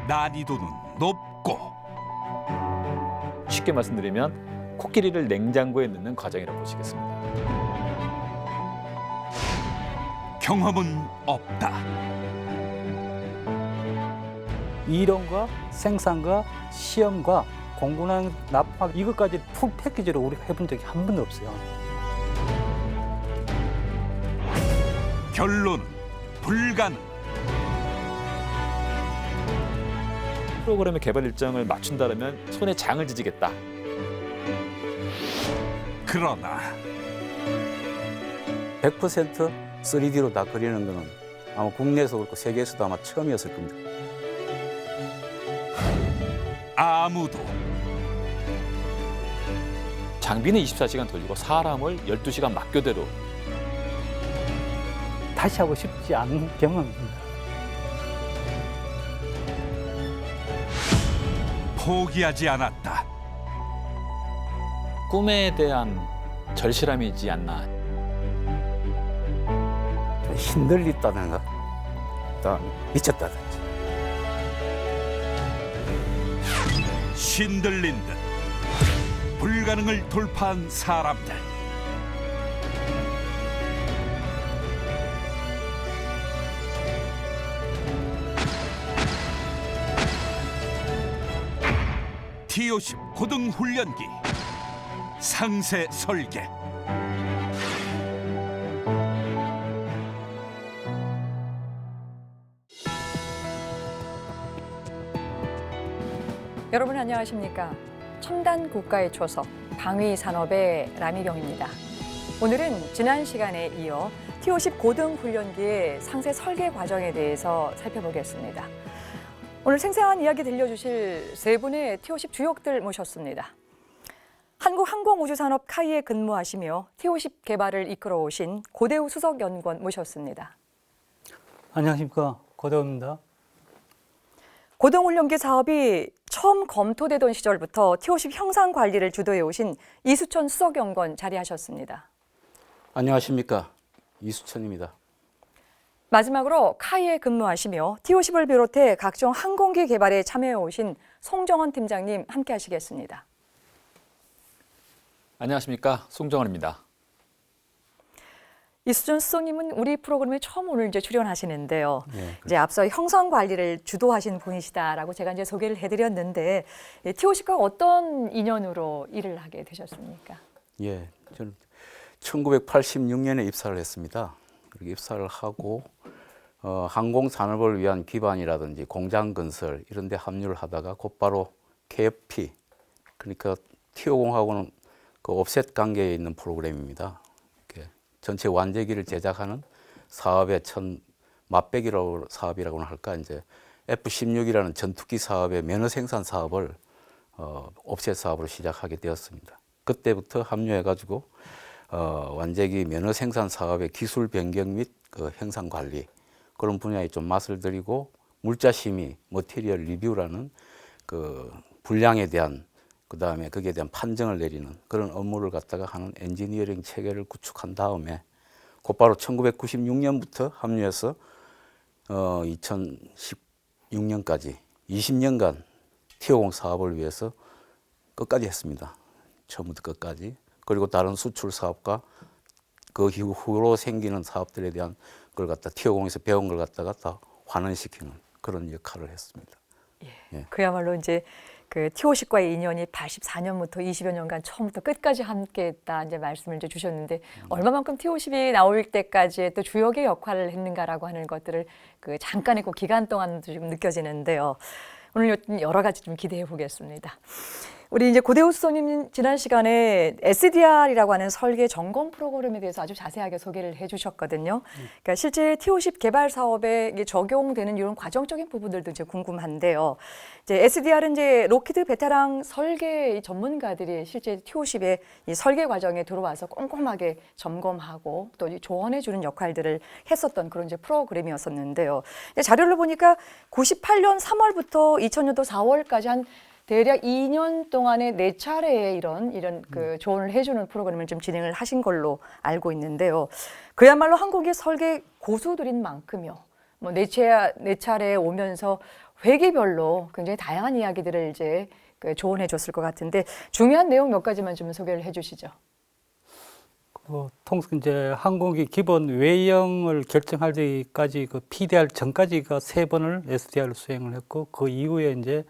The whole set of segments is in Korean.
난이도는 높고 쉽게 말씀드리면 코끼리를 냉장고에 넣는 과정이라고 보시겠습니다. 경험은 없다. 이론과 생산과 시험과 공군항 납품하기 이것까지 풀 패키지로 우리가 해본 적이 한 번도 없어요. 결론은 불가능. 프로그램의 개발 일정을 맞춘다면 손에 장을 지지겠다. 그러나 100% 3D로 다 그리는 거는 아마 국내에서 그렇고 세계에서도 아마 처음이었을 겁니다. 아무도 장비는 24시간 돌리고 사람을 12시간 막교대로. 다시 하고 싶지 않은 경험입니다. 포기하지 않았다. 꿈에 대한 절실함이지 않나. 힘들다든가 또 미쳤다든지. 신들린 듯 불가능을 돌파한 사람들. T50 고등훈련기 상세 설계. 여러분 안녕하십니까? 첨단 국가의 초석, 방위 산업의 라미경입니다. 오늘은 지난 시간에 이어 T50 고등훈련기의 상세 설계 과정에 대해서 살펴보겠습니다. 오늘 생생한 이야기 들려주실 세 분의 T50 주역들 모셨습니다. 한국항공우주산업 카이에 근무하시며 T50 개발을 이끌어오신 고대우 수석연구원 모셨습니다. 안녕하십니까, 고대호입니다. 고등훈련기 사업이 처음 검토되던 시절부터 T50 형상 관리를 주도해 오신 이수천 수석연구원 자리하셨습니다. 안녕하십니까, 이수천입니다. 마지막으로 카이에 근무하시며 T50을 비롯해 각종 항공기 개발에 참여해 오신 송정원 팀장님 함께 하시겠습니다. 안녕하십니까, 송정원입니다. 이수준 수석님은 우리 프로그램에 처음 오늘 이제 출연하시는데요. 네, 이제 앞서 형성 관리를 주도하신 분이시다라고 제가 이제 소개를 해드렸는데 T50과 어떤 인연으로 일을 하게 되셨습니까? 예, 저는 1986년에 입사를 했습니다. 그렇게 입사를 하고 항공 산업을 위한 기반이라든지 공장 건설 이런 데 합류를 하다가 곧바로 KFP, 그러니까 T50하고는 그 옵셋 관계에 있는 프로그램입니다. 전체 완제기를 제작하는 사업의 맛배기라고 사업이라고는 할까, 이제 F-16이라는 전투기 사업의 면허 생산 사업을 옵셋 사업으로 시작하게 되었습니다. 그때부터 합류해가지고 완제기 면허 생산 사업의 기술 변경 및 그 행상 관리 그런 분야에 좀 맛을 들이고 물자 심의, 머티리얼 리뷰라는 그 분량에 대한 그다음에 거기에 대한 판정을 내리는 그런 업무를 갖다가 하는 엔지니어링 체계를 구축한 다음에 곧바로 1996년부터 합류해서 2016년까지 20년간 T50 사업을 위해서 끝까지 했습니다. 처음부터 끝까지. 그리고 다른 수출 사업과 그 이후로 생기는 사업들에 대한 걸 갖다 T50에서 배운 걸 갖다가 다 환원시키는 그런 역할을 했습니다. 예. 그야말로 이제 그 T50과의 인연이 84년부터 20여 년간 처음부터 끝까지 함께했다 이제 말씀을 이제 주셨는데 얼마만큼 T50이 나올 때까지의 또 주역의 역할을 했는가라고 하는 것들을 그 잠깐의 그 기간 동안도 지금 느껴지는데요. 오늘 여러 가지 좀 기대해 보겠습니다. 우리 이제 고대우 수석님 지난 시간에 SDR이라고 하는 설계 점검 프로그램에 대해서 아주 자세하게 소개를 해주셨거든요. 그러니까 실제 T50 개발 사업에 적용되는 이런 과정적인 부분들도 이제 궁금한데요. 이제 SDR은 이제 로키드 베테랑 설계 전문가들이 실제 T50의 이 설계 과정에 들어와서 꼼꼼하게 점검하고 또 조언해주는 역할들을 했었던 그런 이제 프로그램이었었는데요. 자료를 보니까 98년 3월부터 2000년도 4월까지 한 대략 2년 동안에 4차례의 이런 그 조언을 해주는 프로그램을 좀 진행을 하신 걸로 알고 있는데요. 그야말로 한국의 설계 고수들인 만큼요. 뭐 4차례 오면서 회기별로 굉장히 다양한 이야기들을 이제 그 조언해 줬을 것 같은데 중요한 내용 몇 가지만 좀 소개를 해주시죠. 이제 항공기 기본 외형을 결정할 때까지 그 PDR 전까지가 3번을 SDR로 수행을 했고 그 이후에 이제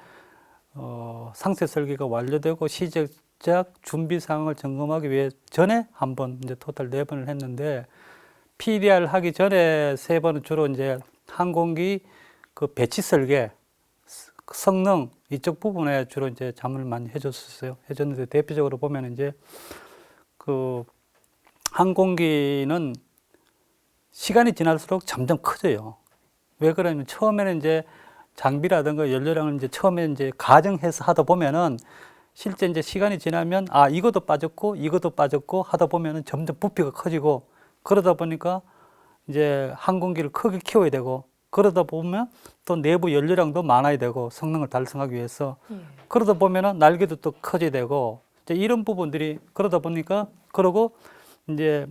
상세 설계가 완료되고 시제작 준비 사항을 점검하기 위해 전에 한 번 이제 토탈 4번을 했는데 PDR 하기 전에 3번은 주로 이제 항공기 그 배치 설계 성능 이쪽 부분에 주로 이제 잠을 많이 해줬는데 대표적으로 보면 이제 그 항공기는 시간이 지날수록 점점 커져요. 왜 그러냐면 처음에는 이제 장비라든가 연료량을 이제 처음에 이제 가정해서 하다 보면은 실제 이제 시간이 지나면 이것도 빠졌고 하다 보면은 점점 부피가 커지고 그러다 보니까 이제 항공기를 크게 키워야 되고 그러다 보면 또 내부 연료량도 많아야 되고 성능을 달성하기 위해서 그러다 보면은 날개도 또 커져야 되고 이제 이런 부분들이 그러다 보니까 그러고 이제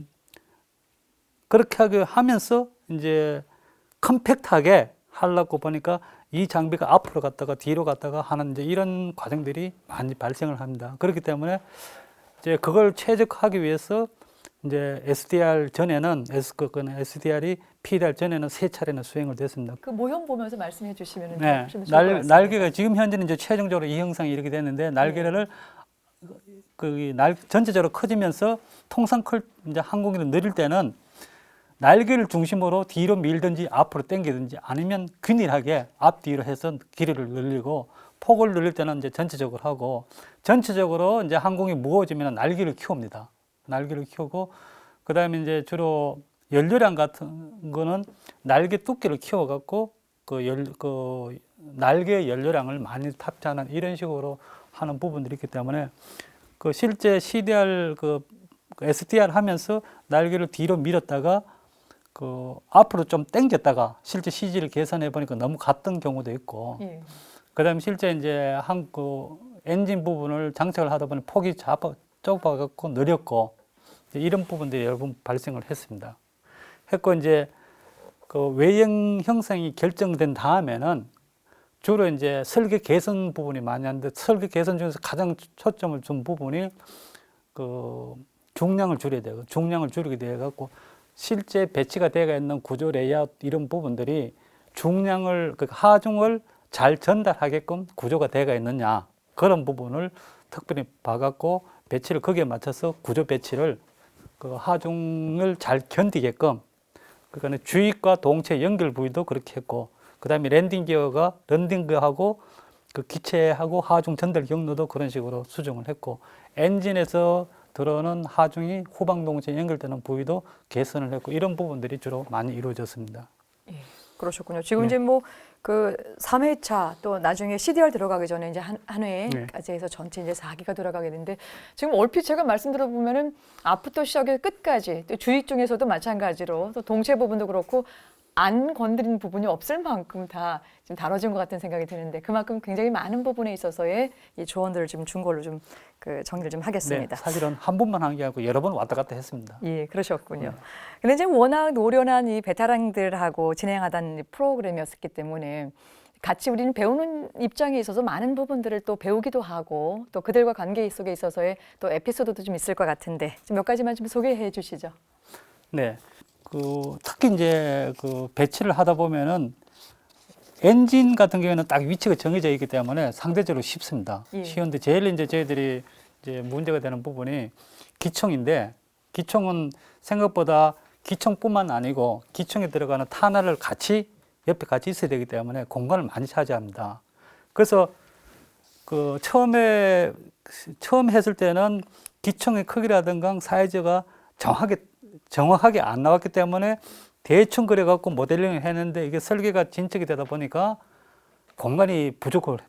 그렇게 하면서 이제 컴팩트하게 하려고 보니까 이 장비가 앞으로 갔다가 뒤로 갔다가 하는 이제 이런 과정들이 많이 발생을 합니다. 그렇기 때문에 이제 그걸 최적화하기 위해서 이제 SDR 전에는 SDR이 PDR 전에는 3차례나 수행을 됐습니다. 그 모형 보면서 말씀해 주시면 네, 좀 좋을 것 같습니다. 날개가 지금 현재는 이제 최종적으로 이 형상이 이렇게 됐는데 날개를 전체적으로 커지면서 통상 이제 항공기를 느릴 때는 날개를 중심으로 뒤로 밀든지 앞으로 당기든지 아니면 균일하게 앞뒤로 해서 길이를 늘리고 폭을 늘릴 때는 이제 전체적으로 하고 전체적으로 이제 항공이 무거워지면 날개를 키웁니다. 날개를 키우고 그다음에 이제 주로 연료량 같은 거는 날개 두께를 키워갖고 그 날개 연료량을 많이 탑재하는 이런 식으로 하는 부분들이 있기 때문에 그 실제 CDR 그 SDR 하면서 날개를 뒤로 밀었다가 그 앞으로 좀 당겼다가 실제 CG를 계산해 보니까 너무 같던 경우도 있고 그다음에 실제 이제 그 엔진 부분을 장착을 하다 보니 폭이 좁아갖고 느렸고 이런 부분들이 여러 번 발생을 했습니다. 했고 이제 그 외형 형성이 결정된 다음에는 주로 이제 설계 개선 부분이 많이 하는데 설계 개선 중에서 가장 초점을 준 부분이 그 중량을 줄여야 되고 중량을 줄이게 돼 갖고 실제 배치가 되어 있는 구조 레이아웃 이런 부분들이 중량을 그 하중을 잘 전달하게끔 구조가 되어 있느냐 그런 부분을 특별히 봐갖고 배치를 거기에 맞춰서 구조 배치를 그 하중을 잘 견디게끔 그러니까 주익과 동체 연결 부위도 그렇게 했고 그다음에 랜딩 기어하고 그 기체하고 하중 전달 경로도 그런 식으로 수정을 했고 엔진에서 들어오는 하중이 후방 동체에 연결되는 부위도 개선을 했고 이런 부분들이 주로 많이 이루어졌습니다. 예, 그러셨군요. 지금 이제 뭐 그 3회차 또 나중에 CDR 들어가기 전에 이제 한 회까지 해서 전체 이제 4기가 들어가게 되는데 지금 얼핏 제가 말씀 들어보면은 앞부터 시작해 끝까지 또 주익 중에서도 마찬가지로 또 동체 부분도 그렇고 안 건드린 부분이 없을 만큼 다 지금 다뤄진 것 같은 생각이 드는데 그만큼 굉장히 많은 부분에 있어서의 이 조언들을 좀 준 걸로 좀 그 정리를 좀 하겠습니다. 네, 사실은 한 번만 한 게 아니고 여러 번 왔다 갔다 했습니다. 예, 그러셨군요. 근데 이제 워낙 노련한 이 베테랑들하고 진행하던 프로그램이었기 때문에 같이 우리는 배우는 입장에 있어서 많은 부분들을 또 배우기도 하고 또 그들과 관계 속에 있어서의 또 에피소드도 좀 있을 것 같은데 좀 몇 가지만 좀 소개해 주시죠. 네. 그 특히 이제 그 배치를 하다 보면은 엔진 같은 경우에는 딱 위치가 정해져 있기 때문에 상대적으로 쉽습니다. 쉬운데 제일 이제 저희들이 이제 문제가 되는 부분이 기총인데 기총은 생각보다 기총뿐만 아니고 기총에 들어가는 탄화를 옆에 같이 있어야 되기 때문에 공간을 많이 차지합니다. 그래서 그 처음 했을 때는 기총의 크기라든가 사이즈가 정확하게 안 나왔기 때문에 대충 그래갖고 모델링을 했는데 이게 설계가 진척이 되다 보니까 공간이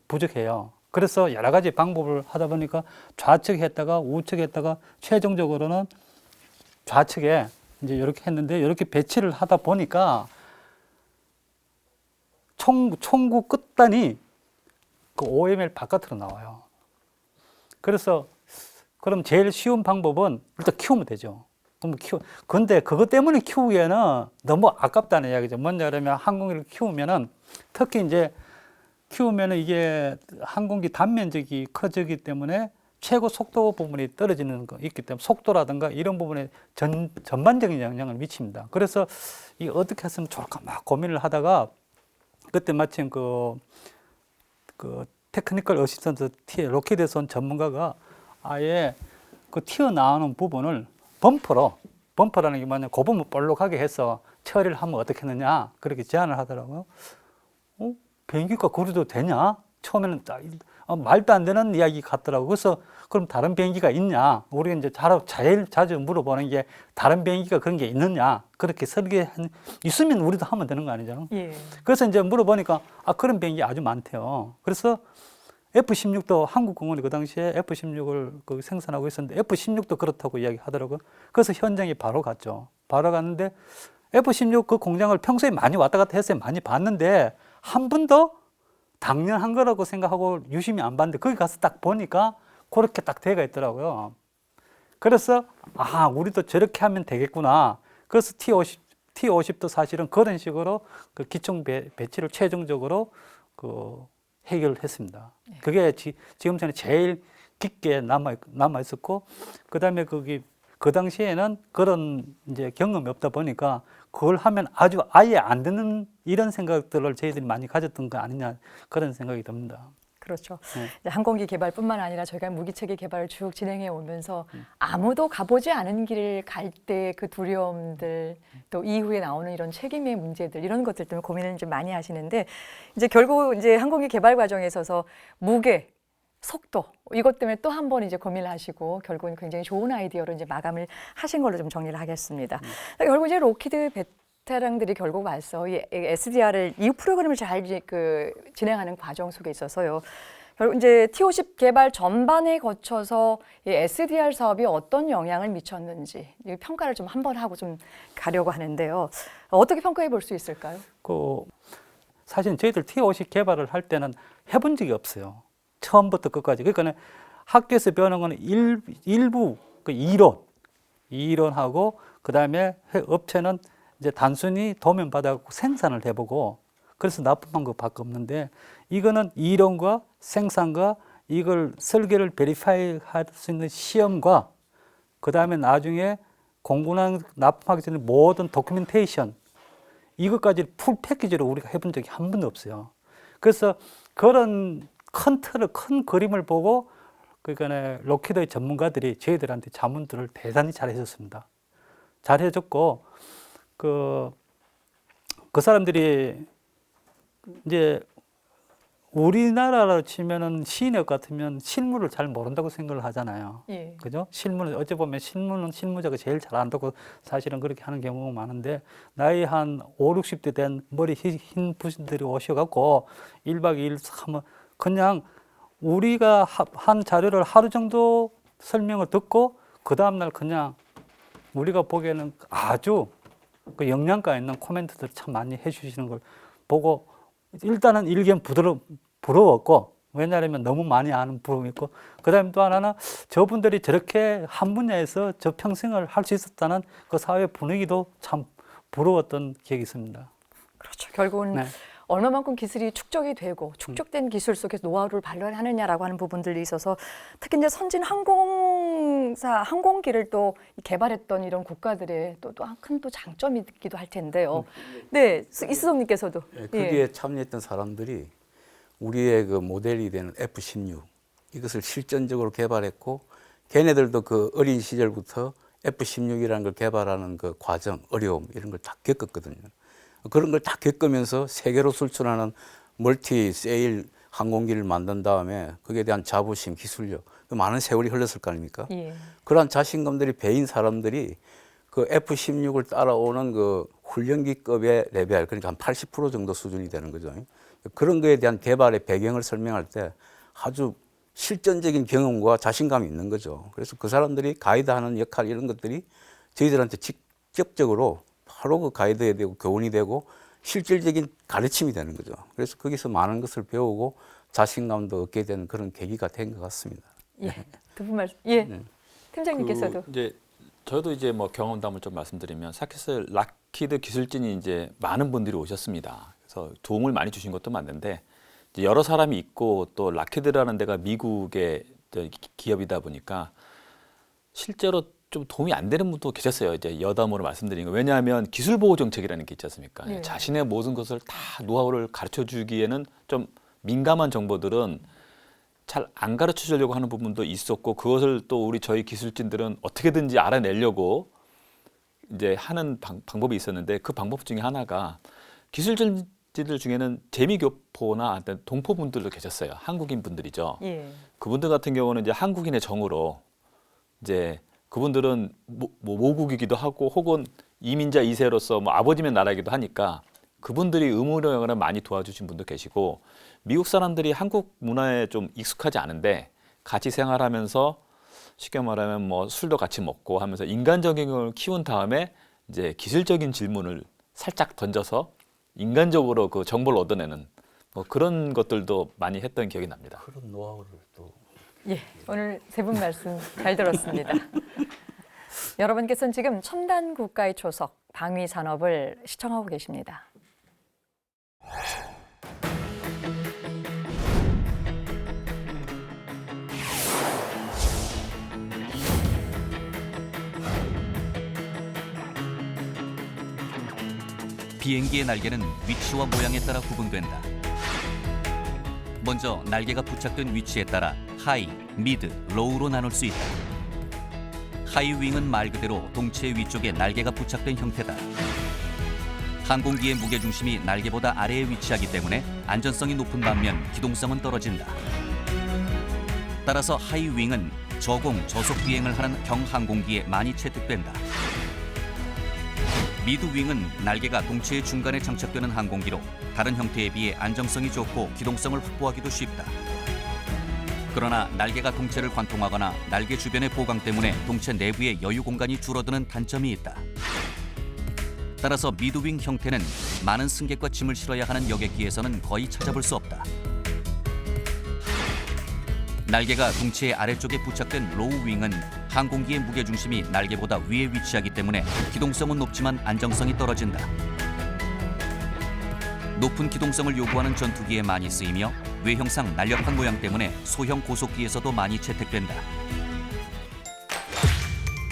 부족해요. 그래서 여러 가지 방법을 하다 보니까 좌측 했다가 우측 했다가 최종적으로는 좌측에 이제 이렇게 했는데 이렇게 배치를 하다 보니까 총구 끝단이 그 OML 바깥으로 나와요. 그래서 그럼 제일 쉬운 방법은 일단 키우면 되죠. 근데 그것 때문에 키우기에는 너무 아깝다는 이야기죠. 뭐냐 그러면 항공기를 키우면은 특히 이제 키우면 이게 항공기 단면적이 커지기 때문에 최고 속도 부분이 떨어지는 거 있기 때문에 속도라든가 이런 부분에 전반적인 영향을 미칩니다. 그래서 이 어떻게 했으면 좋을까 막 고민을 하다가 그때 마침 그 테크니컬 어시스턴트 로키드에서 온 전문가가 아예 그 튀어나오는 부분을 범퍼라는 게 뭐냐, 그 부분 볼록하게 해서 처리를 하면 어떻게 하느냐 그렇게 제안을 하더라고요. 비행기가 그래도 되냐? 처음에는 말도 안 되는 이야기 같더라고요. 그래서 그럼 다른 비행기가 있냐? 우리가 이제 제일 자주 물어보는 게 다른 비행기가 그런 게 있느냐? 그렇게 있으면 우리도 하면 되는 거 아니잖아요. 예. 그래서 이제 물어보니까 그런 비행기 아주 많대요. 그래서 F-16도 한국공군이 그 당시에 F-16을 생산하고 있었는데 F-16도 그렇다고 이야기하더라고요. 그래서 현장에 바로 갔죠. 바로 갔는데 F-16 그 공장을 평소에 많이 왔다 갔다 했어요. 많이 봤는데 한 번도 당연한 거라고 생각하고 유심히 안 봤는데 거기 가서 딱 보니까 그렇게 딱 돼가 있더라고요. 그래서 우리도 저렇게 하면 되겠구나. 그래서 T-50도 사실은 그런 식으로 그 기총 배치를 최종적으로 해결을 했습니다. 그게 지금 전에 제일 깊게 남아 있었고, 그다음에 그 당시에는 그런 이제 경험이 없다 보니까 그걸 하면 아예 안 되는 이런 생각들을 저희들이 많이 가졌던 거 아니냐 그런 생각이 듭니다. 그렇죠. 네. 이제 항공기 개발뿐만 아니라 저희가 무기체계 개발을 쭉 진행해 오면서 아무도 가보지 않은 길을 갈 때 그 두려움들, 또 이후에 나오는 이런 책임의 문제들, 이런 것들 때문에 고민을 좀 많이 하시는데, 이제 결국 이제 항공기 개발 과정에 있어서 무게, 속도, 이것 때문에 또 한 번 이제 고민을 하시고 결국은 굉장히 좋은 아이디어로 이제 마감을 하신 걸로 좀 정리를 하겠습니다. 결국 이제 로키드 베테랑들이 결국 와서 이 SDR을 이 프로그램을 잘 진행하는 과정 속에 있어서요. 결국 이제 T-50 개발 전반에 거쳐서 이 SDR 사업이 어떤 영향을 미쳤는지 이 평가를 좀 한번 하고 좀 가려고 하는데요. 어떻게 평가해 볼 수 있을까요? 사실 저희들 T-50 개발을 할 때는 해본 적이 없어요. 처음부터 끝까지. 그러니까 학교에서 배우는 거는 일부 이론하고 그다음에 업체는 이제 단순히 도면 받아갖고 생산을 해보고 그래서 납품한 것밖에 없는데 이거는 이론과 생산과 이걸 설계를 베리파이 할 수 있는 시험과 그다음에 나중에 공군항 납품하기 전에 모든 도큐멘테이션 이것까지 풀 패키지로 우리가 해본 적이 한 번도 없어요. 그래서 그런 큰 틀을, 큰 그림을 보고 그러니까 로키드의 전문가들이 저희들한테 자문들을 대단히 잘 해줬습니다. 잘 해줬고 그 사람들이 이제 우리나라로 치면은 시인업 같으면 실무를 잘 모른다고 생각을 하잖아요. 예. 그죠? 실무는 어찌 보면 실무자가 제일 잘 안다고 사실은 그렇게 하는 경우가 많은데 나이 한 5, 60대 된 머리 흰 분들이 오셔갖고 1박 2일 하면 그냥 우리가 한 자료를 하루 정도 설명을 듣고 그 다음날 그냥 우리가 보기에는 아주 그 영양가 있는 코멘트들을 참 많이 해주시는 걸 보고 일단은 일견 부러웠고 왜냐하면 너무 많이 아는 부러움이 있고 그 다음에 또 하나는 저분들이 저렇게 한 분야에서 저 평생을 할 수 있었다는 그 사회 분위기도 참 부러웠던 기억이 있습니다. 그렇죠. 결국은 네. 얼마만큼 기술이 축적이 되고 축적된 기술 속에서 노하우를 발휘하느냐라고 하는 부분들이 있어서 특히 이제 선진 항공기를 또 개발했던 이런 국가들의 또 큰 또 장점이기도 할 텐데요. 네, 이수성님께서도 거기에 참여했던 사람들이 우리의 그 모델이 되는 F-16 이것을 실전적으로 개발했고 걔네들도 그 어린 시절부터 F-16이라는 걸 개발하는 그 과정, 어려움 이런 걸 다 겪었거든요. 그런 걸 다 겪으면서 세계로 술출하는 멀티 세일 항공기를 만든 다음에 거기에 대한 자부심, 기술력, 많은 세월이 흘렀을 거 아닙니까? 예. 그러한 자신감들이 배인 사람들이 그 F-16을 따라오는 그 훈련기급의 레벨, 그러니까 한 80% 정도 수준이 되는 거죠. 그런 거에 대한 개발의 배경을 설명할 때 아주 실전적인 경험과 자신감이 있는 거죠. 그래서 그 사람들이 가이드하는 역할 이런 것들이 저희들한테 직접적으로 바로 그 가이드가 되고 교훈이 되고 실질적인 가르침이 되는 거죠. 그래서 거기서 많은 것을 배우고 자신감도 얻게 되는 그런 계기가 된 것 같습니다. 예. 두 분 말씀. 예. 팀장님께서도. 이제 저도 이제 뭐 경험담을 좀 말씀드리면 사키스 락히드 기술진이 이제 많은 분들이 오셨습니다. 그래서 도움을 많이 주신 것도 맞는데 이제 여러 사람이 있고 또 락헤드라는 데가 미국의 기업이다 보니까 실제로 좀 도움이 안 되는 분도 계셨어요. 이제 여담으로 말씀드린 거. 왜냐하면 기술 보호 정책이라는 게 있지 않습니까? 네. 자신의 모든 것을 다 노하우를 가르쳐 주기에는 좀 민감한 정보들은 잘 안 가르쳐 주려고 하는 부분도 있었고, 그것을 또 저희 기술진들은 어떻게든지 알아내려고 이제 하는 방법이 있었는데, 그 방법 중에 하나가 기술진들 중에는 재미교포나 동포분들도 계셨어요. 한국인 분들이죠. 예. 그분들 같은 경우는 이제 한국인의 정으로 이제 그분들은 모국이기도 하고 혹은 이민자 2세로서 아버지면 나라이기도 하니까 그분들이 의무력을 많이 도와주신 분도 계시고, 미국 사람들이 한국 문화에 좀 익숙하지 않은데 같이 생활하면서 쉽게 말하면 술도 같이 먹고 하면서 인간적인 걸 키운 다음에 이제 기술적인 질문을 살짝 던져서 인간적으로 그 정보를 얻어내는 그런 것들도 많이 했던 기억이 납니다. 그런 노하우를 또 예, 오늘 세 분 말씀 잘 들었습니다. 여러분께서는 지금 첨단 국가의 초석 방위 산업을 시청하고 계십니다. 비행기의 날개는 위치와 모양에 따라 구분된다. 먼저 날개가 부착된 위치에 따라 하이, 미드, 로우로 나눌 수 있다. 하이 윙은 말 그대로 동체의 위쪽에 날개가 부착된 형태다. 항공기의 무게중심이 날개보다 아래에 위치하기 때문에 안전성이 높은 반면 기동성은 떨어진다. 따라서 하이 윙은 저공, 저속 비행을 하는 경항공기에 많이 채택된다. 미드 윙은 날개가 동체의 중간에 장착되는 항공기로 다른 형태에 비해 안정성이 좋고 기동성을 확보하기도 쉽다. 그러나 날개가 동체를 관통하거나 날개 주변의 보강 때문에 동체 내부의 여유 공간이 줄어드는 단점이 있다. 따라서 미드 윙 형태는 많은 승객과 짐을 실어야 하는 여객기에서는 거의 찾아볼 수 없다. 날개가 동체의 아래쪽에 부착된 로우 윙은 항공기의 무게중심이 날개보다 위에 위치하기 때문에 기동성은 높지만 안정성이 떨어진다. 높은 기동성을 요구하는 전투기에 많이 쓰이며 외형상 날렵한 모양 때문에 소형 고속기에서도 많이 채택된다.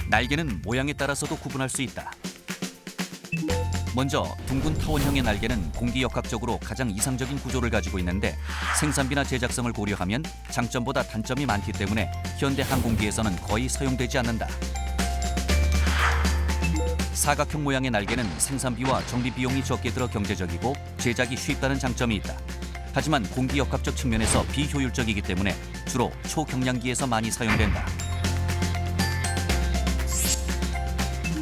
날개는 모양에 따라서도 구분할 수 있다. 먼저 둥근 타원형의 날개는 공기역학적으로 가장 이상적인 구조를 가지고 있는데 생산비나 제작성을 고려하면 장점보다 단점이 많기 때문에 현대 항공기에서는 거의 사용되지 않는다. 사각형 모양의 날개는 생산비와 정비 비용이 적게 들어 경제적이고 제작이 쉽다는 장점이 있다. 하지만 공기역학적 측면에서 비효율적이기 때문에 주로 초경량기에서 많이 사용된다.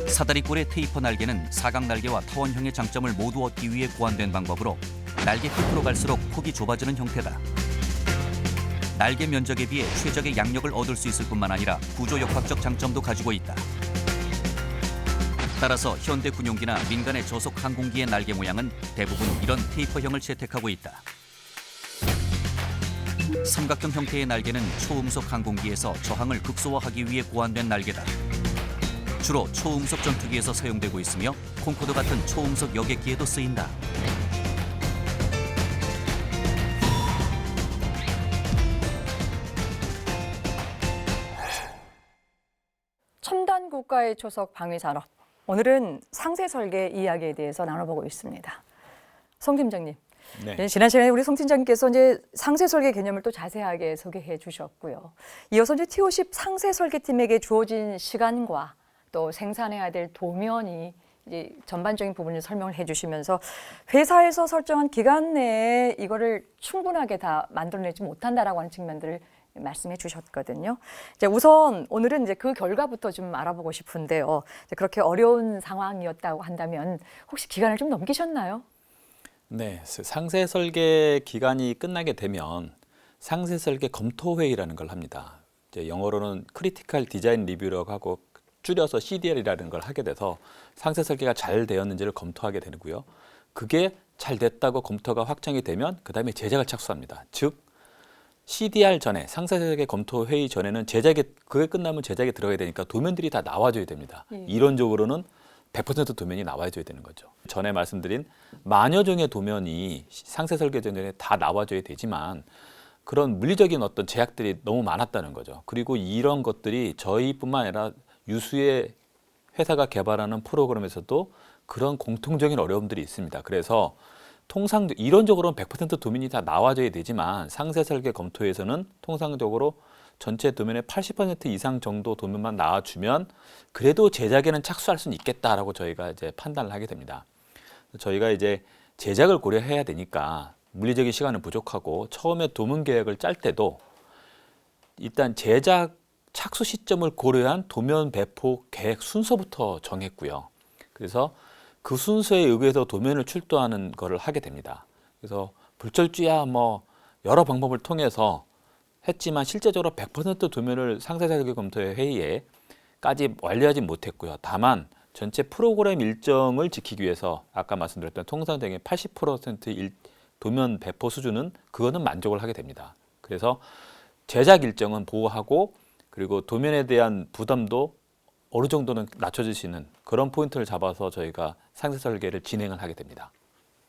사다리꼴의 테이퍼 날개는 사각 날개와 타원형의 장점을 모두 얻기 위해 고안된 방법으로 날개 끝으로 갈수록 폭이 좁아지는 형태다. 날개 면적에 비해 최적의 양력을 얻을 수 있을 뿐만 아니라 구조역학적 장점도 가지고 있다. 따라서 현대 군용기나 민간의 저속 항공기의 날개 모양은 대부분 이런 테이퍼형을 채택하고 있다. 삼각형 형태의 날개는 초음속 항공기에서 저항을 극소화하기 위해 고안된 날개다. 주로 초음속 전투기에서 사용되고 있으며 콩코드 같은 초음속 여객기에도 쓰인다. 첨단 국가의 초석 방위 산업. 오늘은 상세 설계 이야기에 대해서 나눠보고 있습니다. 송 팀장님. 네, 지난 시간에 우리 송 팀장님께서 이제 상세 설계 개념을 또 자세하게 소개해 주셨고요. 이어서 이제 T50 상세 설계팀에게 주어진 시간과 또 생산해야 될 도면이 이제 전반적인 부분을 설명을 해주시면서 회사에서 설정한 기간 내에 이거를 충분하게 다 만들어내지 못한다라고 하는 측면들을 말씀해 주셨거든요. 이제 우선 오늘은 이제 그 결과부터 좀 알아보고 싶은데요. 이제 그렇게 어려운 상황이었다고 한다면 혹시 기간을 좀 넘기셨나요? 네, 상세 설계 기간이 끝나게 되면 상세 설계 검토 회의라는 걸 합니다. 이제 영어로는 크리티컬 디자인 리뷰라고 하고 줄여서 CDL이라는 걸 하게 돼서 상세 설계가 잘 되었는지를 검토하게 되고요. 그게 잘 됐다고 검토가 확정이 되면 그다음에 제작을 착수합니다. 즉 CDR 전에 상세 설계 검토 회의 전에는 제작에 그게 끝나면 제작에 들어가야 되니까 도면들이 다 나와줘야 됩니다. 예. 이론적으로는 100% 도면이 나와줘야 되는 거죠. 전에 말씀드린 만여 종의 도면이 상세 설계 전에 다 나와줘야 되지만 그런 물리적인 어떤 제약들이 너무 많았다는 거죠. 그리고 이런 것들이 저희뿐만 아니라 유수의 회사가 개발하는 프로그램에서도 그런 공통적인 어려움들이 있습니다. 그래서 통상 이론적으로는 100% 도면이 다 나와줘야 되지만 상세 설계 검토에서는 통상적으로 전체 도면의 80% 이상 정도 도면만 나와주면 그래도 제작에는 착수할 수는 있겠다라고 저희가 이제 판단을 하게 됩니다. 저희가 이제 제작을 고려해야 되니까 물리적인 시간은 부족하고 처음에 도면 계획을 짤 때도 일단 제작 착수 시점을 고려한 도면 배포 계획 순서부터 정했고요. 그래서 그 순서에 의해서 도면을 출도하는 것을 하게 됩니다. 그래서 불철주야 뭐 여러 방법을 통해서 했지만 실제적으로 100% 도면을 상세설계 검토회 회의에까지 완료하지 못했고요. 다만 전체 프로그램 일정을 지키기 위해서 아까 말씀드렸던 통상적인 80% 도면 배포 수준은 그거는 만족을 하게 됩니다. 그래서 제작 일정은 보호하고 그리고 도면에 대한 부담도 어느 정도는 낮춰줄 수 있는 그런 포인트를 잡아서 저희가 상세 설계를 진행을 하게 됩니다.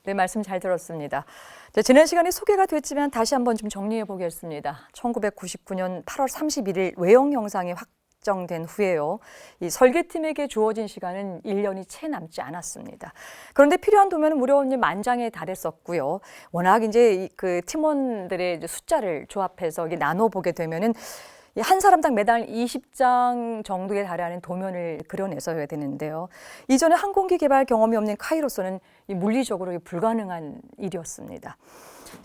네, 말씀 잘 들었습니다. 자, 지난 시간에 소개가 됐지만 다시 한번 좀 정리해 보겠습니다. 1999년 8월 31일 외형 형상이 확정된 후에요. 이 설계팀에게 주어진 시간은 1년이 채 남지 않았습니다. 그런데 필요한 도면은 무려 만장에 달했었고요. 워낙 이제 그 팀원들의 이제 숫자를 조합해서 나눠 보게 되면은 한 사람당 매달 20장 정도에 달하는 도면을 그려내서야 되는데요. 이전에 항공기 개발 경험이 없는 카이로서는 물리적으로 불가능한 일이었습니다.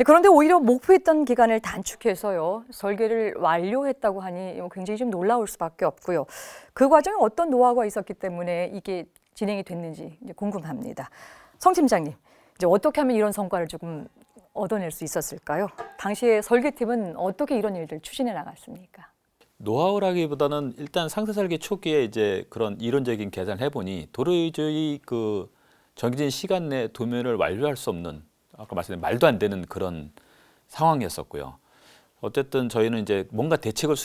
그런데 오히려 목표했던 기간을 단축해서요, 설계를 완료했다고 하니 굉장히 좀 놀라울 수밖에 없고요. 그 과정에 어떤 노하우가 있었기 때문에 이게 진행이 됐는지 궁금합니다. 성 팀장님, 이제 어떻게 하면 이런 성과를 조금 얻어낼 수 있었을까요? 당시에 설계팀은 어떻게 이런 일들 추진해 나갔습니까? 노하우라기보다는 일단 상세 설계 초기에 이제 그런 이론적인 계산을 해보니 도저히 그 정해진 시간 내 도면을 완료할 수 없는 아까 말씀드린 말도 안 되는 그런 상황이었었고요. 어쨌든 저희는 이제 뭔가 대책을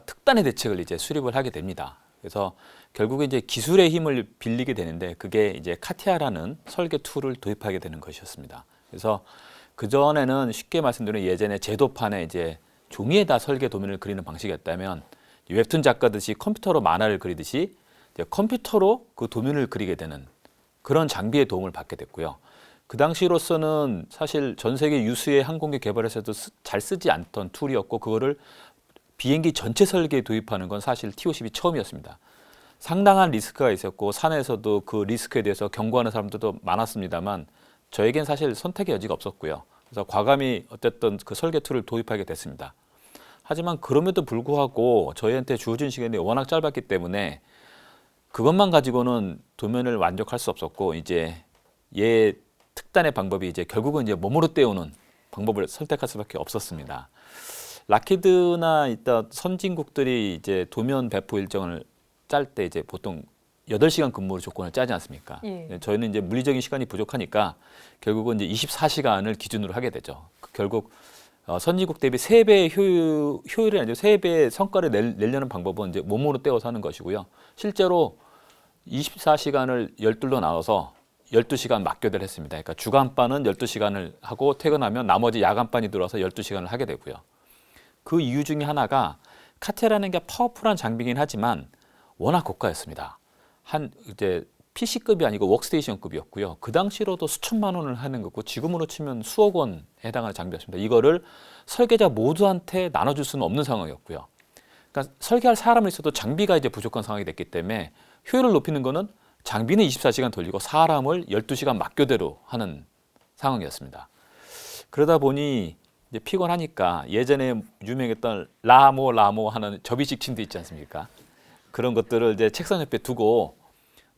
특단의 대책을 이제 수립을 하게 됩니다. 그래서 결국에 이제 기술의 힘을 빌리게 되는데 그게 이제 카티아라는 설계 툴을 도입하게 되는 것이었습니다. 그래서 그 전에는 쉽게 말씀드리면 예전에 제도판에 이제 종이에다 설계 도면을 그리는 방식이었다면 웹툰 작가듯이 컴퓨터로 만화를 그리듯이 이제 컴퓨터로 그 도면을 그리게 되는 그런 장비의 도움을 받게 됐고요. 그 당시로서는 사실 전 세계 유수의 항공기 개발에서도 잘 쓰지 않던 툴이었고 그거를 비행기 전체 설계에 도입하는 건 사실 TO10이 처음이었습니다. 상당한 리스크가 있었고 산에서도 그 리스크에 대해서 경고하는 사람들도 많았습니다만 저에겐 사실 선택의 여지가 없었고요. 그래서 과감히 어쨌든 그 설계 툴을 도입하게 됐습니다. 하지만 그럼에도 불구하고 저희한테 주어진 시간이 워낙 짧았기 때문에 그것만 가지고는 도면을 완벽할 수 없었고 이제 특단의 방법이 이제 결국은 이제 몸으로 때우는 방법을 선택할 수밖에 없었습니다. 락히드나 일단 선진국들이 이제 도면 배포 일정을 짤 때 이제 보통 8시간 근무 조건을 짜지 않습니까? 예. 저희는 이제 물리적인 시간이 부족하니까 결국은 이제 24시간을 기준으로 하게 되죠. 결국 선진국 대비 3배의 효율이 아니고 3배의 성과를 내려는 방법은 이제 몸으로 때워서 하는 것이고요. 실제로 24시간을 12로 나눠서 12시간 맞교대를 했습니다. 그러니까 주간반은 12시간을 하고 퇴근하면 나머지 야간반이 들어와서 12시간을 하게 되고요. 그 이유 중에 하나가 카티아라는 게 파워풀한 장비긴 하지만 워낙 고가였습니다. 이제 PC급이 아니고 워크스테이션급이었고요. 그 당시로도 수천만 원을 하는 거고 지금으로 치면 수억 원에 해당하는 장비였습니다. 이거를 설계자 모두한테 나눠줄 수는 없는 상황이었고요. 그러니까 설계할 사람은 있어도 장비가 이제 부족한 상황이 됐기 때문에 효율을 높이는 거는 장비는 24시간 돌리고 사람을 12시간 맞교대로 하는 상황이었습니다. 그러다 보니 이제 피곤하니까 예전에 유명했던 라모 하는 접이식 침대 있지 않습니까? 그런 것들을 이제 책상 옆에 두고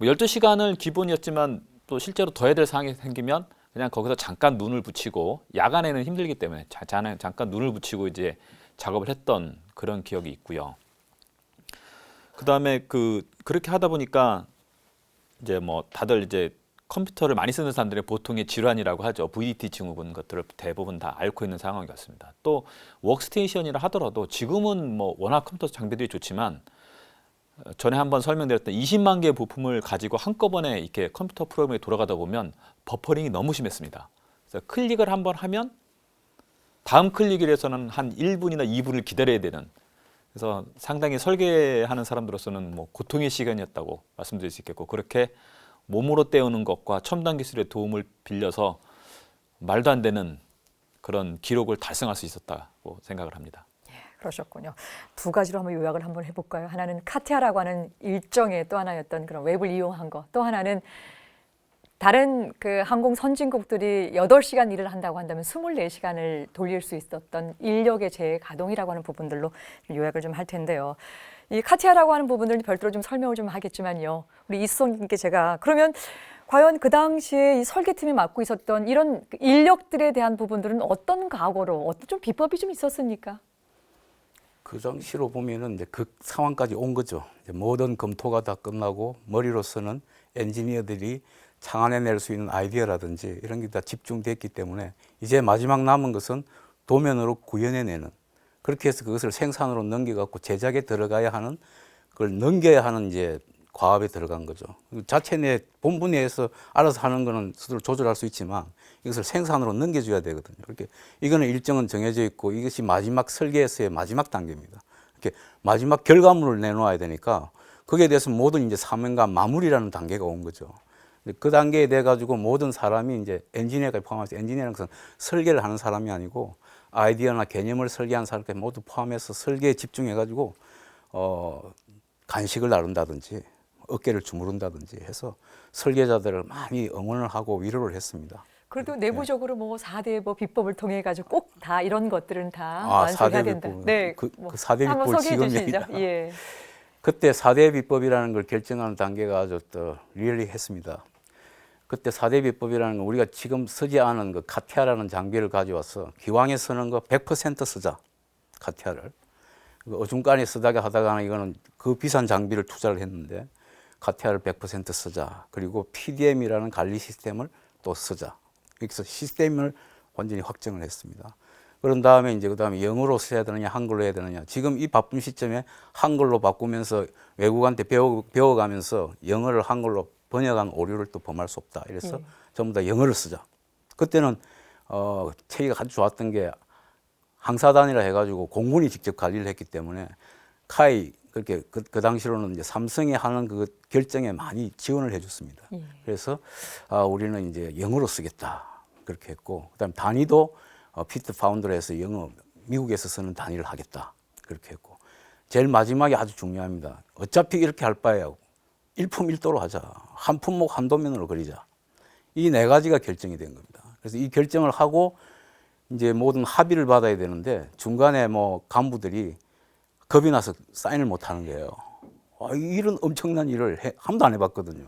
12시간을 기본이었지만 또 실제로 더 해야 될 상황이 생기면 그냥 거기서 잠깐 눈을 붙이고 야간에는 힘들기 때문에 잠깐 눈을 붙이고 이제 작업을 했던 그런 기억이 있고요. 그다음에 그렇게 하다 보니까 이제 뭐 다들 이제 컴퓨터를 많이 쓰는 사람들의 보통의 질환이라고 하죠. VDT 증후군 것들을 대부분 다 앓고 있는 상황이었습니다. 또 워크스테이션이라 하더라도 지금은 뭐 워낙 컴퓨터 장비들이 좋지만 전에 한번 설명드렸던 20만 개의 부품을 가지고 한꺼번에 이렇게 컴퓨터 프로그램이 돌아가다 보면 버퍼링이 너무 심했습니다. 그래서 클릭을 한번 하면 다음 클릭을 해서는 한 1분이나 2분을 기다려야 되는, 그래서 상당히 설계하는 사람들로서는 뭐 고통의 시간이었다고 말씀드릴 수 있겠고, 그렇게 몸으로 때우는 것과 첨단 기술의 도움을 빌려서 말도 안 되는 그런 기록을 달성할 수 있었다고 생각을 합니다. 그러셨군요. 두 가지로 한번 요약을 한번 해볼까요? 하나는 카티아라고 하는 일정의 또 하나였던 그런 웹을 이용한 거, 또 하나는 다른 그 항공 선진국들이 8시간 일을 한다고 한다면 24시간을 돌릴 수 있었던 인력의 재가동이라고 하는 부분들로 요약을 좀 할 텐데요. 이 카티아라고 하는 부분들은 별도로 좀 설명을 좀 하겠지만요. 우리 이수성님께 제가 그러면 과연 그 당시에 이 설계팀이 맡고 있었던 이런 인력들에 대한 부분들은 어떤 각오로, 어떤 좀 비법이 좀 있었습니까? 그 당시로 보면은 이제 그 상황까지 온 거죠. 이제 모든 검토가 다 끝나고 머리로서는 엔지니어들이 창안해낼 수 있는 아이디어라든지 이런 게 다 집중됐기 때문에 이제 마지막 남은 것은 도면으로 구현해내는, 그렇게 해서 그것을 생산으로 넘겨갖고 제작에 들어가야 하는, 그걸 넘겨야 하는 이제 과업에 들어간 거죠. 자체 내 본부 내에서 알아서 하는 거는 스스로 조절할 수 있지만 이것을 생산으로 넘겨줘야 되거든요. 이렇게 이거는 일정은 정해져 있고 이것이 마지막 설계에서의 마지막 단계입니다. 이렇게 마지막 결과물을 내놓아야 되니까 거기에 대해서 모든 이제 사명과 마무리라는 단계가 온 거죠. 그 단계에 돼 가지고 모든 사람이 이제 엔지니어까지 포함해서, 엔지니어라는 것은 설계를 하는 사람이 아니고 아이디어나 개념을 설계하는 사람까지 모두 포함해서 설계에 집중해 가지고 간식을 나눈다든지 어깨를 주무른다든지 해서 설계자들을 많이 응원을 하고 위로를 했습니다. 그래도 내부적으로 뭐 4대 뭐 비법을 통해 가지고 꼭 다 이런 것들은 다 아, 완성해야 4대 된다. 비법. 네, 그 뭐 4대 한번 비법을 소개해 지금 주시죠. 얘기다. 예. 그때 4대 비법이라는 걸 결정하는 단계가 아주 또 리얼리했습니다. 그때 4대 비법이라는 건 우리가 지금 쓰지 않은 그 카티아라는 장비를 가져와서 기왕에 쓰는 거 100% 쓰자, 카티아를. 어중간히 쓰다가 하다가는 이거는 그 비싼 장비를 투자를 했는데 카티아를 100% 쓰자. 그리고 PDM이라는 관리 시스템을 또 쓰자. 여기서 시스템을 완전히 확정을 했습니다. 그런 다음에 이제 그다음에 영어로 써야 되느냐 한글로 해야 되느냐. 지금 이 바쁜 시점에 한글로 바꾸면서 외국한테 배워가면서 영어를 한글로 번역한 오류를 또 범할 수 없다. 이래서 전부 다 영어를 쓰자. 그때는 체계가 아주 좋았던 게 항사단이라 해가지고 공군이 직접 관리를 했기 때문에 카이, 그렇게 그 당시로는 이제 삼성이 하는 그 결정에 많이 지원을 해줬습니다. 그래서 우리는 이제 영어로 쓰겠다 그렇게 했고, 그다음 단위도 피트 파운드에서 영어, 미국에서 쓰는 단위를 하겠다 그렇게 했고, 제일 마지막에 아주 중요합니다. 어차피 이렇게 할 바에야 일품일도로 하자, 한 품목 한 도면으로 그리자. 이 네 가지가 결정이 된 겁니다. 그래서 이 결정을 하고 이제 모든 합의를 받아야 되는데 중간에 뭐 간부들이 겁이 나서 사인을 못 하는 거예요. 이런 엄청난 일을 한 번도 안 해봤거든요.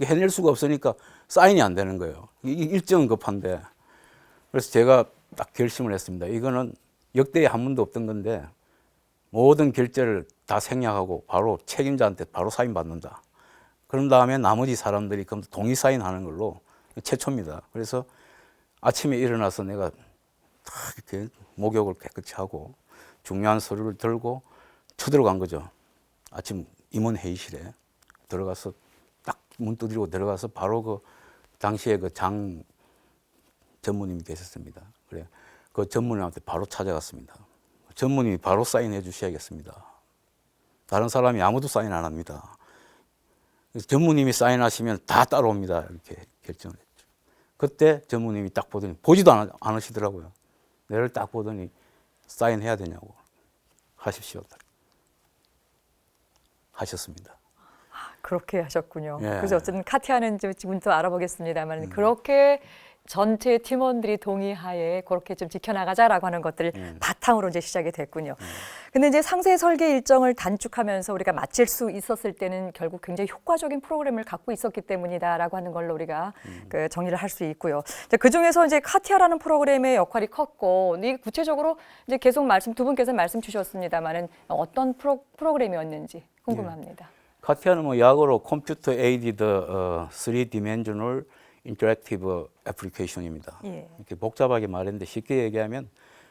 해낼 수가 없으니까 사인이 안 되는 거예요. 일정은 급한데. 그래서 제가 딱 결심을 했습니다. 이거는 역대에 한 번도 없던 건데 모든 결제를 다 생략하고 바로 책임자한테 바로 사인 받는다. 그런 다음에 나머지 사람들이 그럼 동의 사인하는 걸로, 최초입니다. 그래서 아침에 일어나서 내가 딱 이렇게 목욕을 깨끗이 하고 중요한 서류를 들고 쳐들어간 거죠. 아침 임원 회의실에 들어가서 딱 문 두드리고 들어가서 바로 그 당시에 그 장 전무님이 계셨습니다. 그래, 그 전무님한테 바로 찾아갔습니다. 전무님이 바로 사인해 주셔야겠습니다. 다른 사람이 아무도 사인 안 합니다. 그래서 전무님이 사인하시면 다 따라옵니다. 이렇게 결정을 했죠. 그때 전무님이 딱 보더니 보지도 않으시더라고요. 내를 딱 보더니 사인해야 되냐고. 하십시오. 하셨습니다. 그렇게 하셨군요. 예. 그래서 어쨌든 카티아는 지금 또 알아보겠습니다만 그렇게 전체 팀원들이 동의하에 그렇게 좀 지켜나가자라고 하는 것들을 바탕으로 이제 시작이 됐군요. 근데 이제 상세 설계 일정을 단축하면서 우리가 마칠 수 있었을 때는 결국 굉장히 효과적인 프로그램을 갖고 있었기 때문이다라고 하는 걸로 우리가 그 정리를 할 수 있고요. 그 중에서 이제 카티아라는 프로그램의 역할이 컸고, 이 구체적으로 이제 계속 두 분께서 말씀 주셨습니다만은 어떤 프로그램이었는지 궁금합니다. 카티아는 뭐 약어로 Computer Aided 3-Dimensional Interactive Application입니다. 예. 이렇게 복잡하게 말했는데 쉽게 얘기하면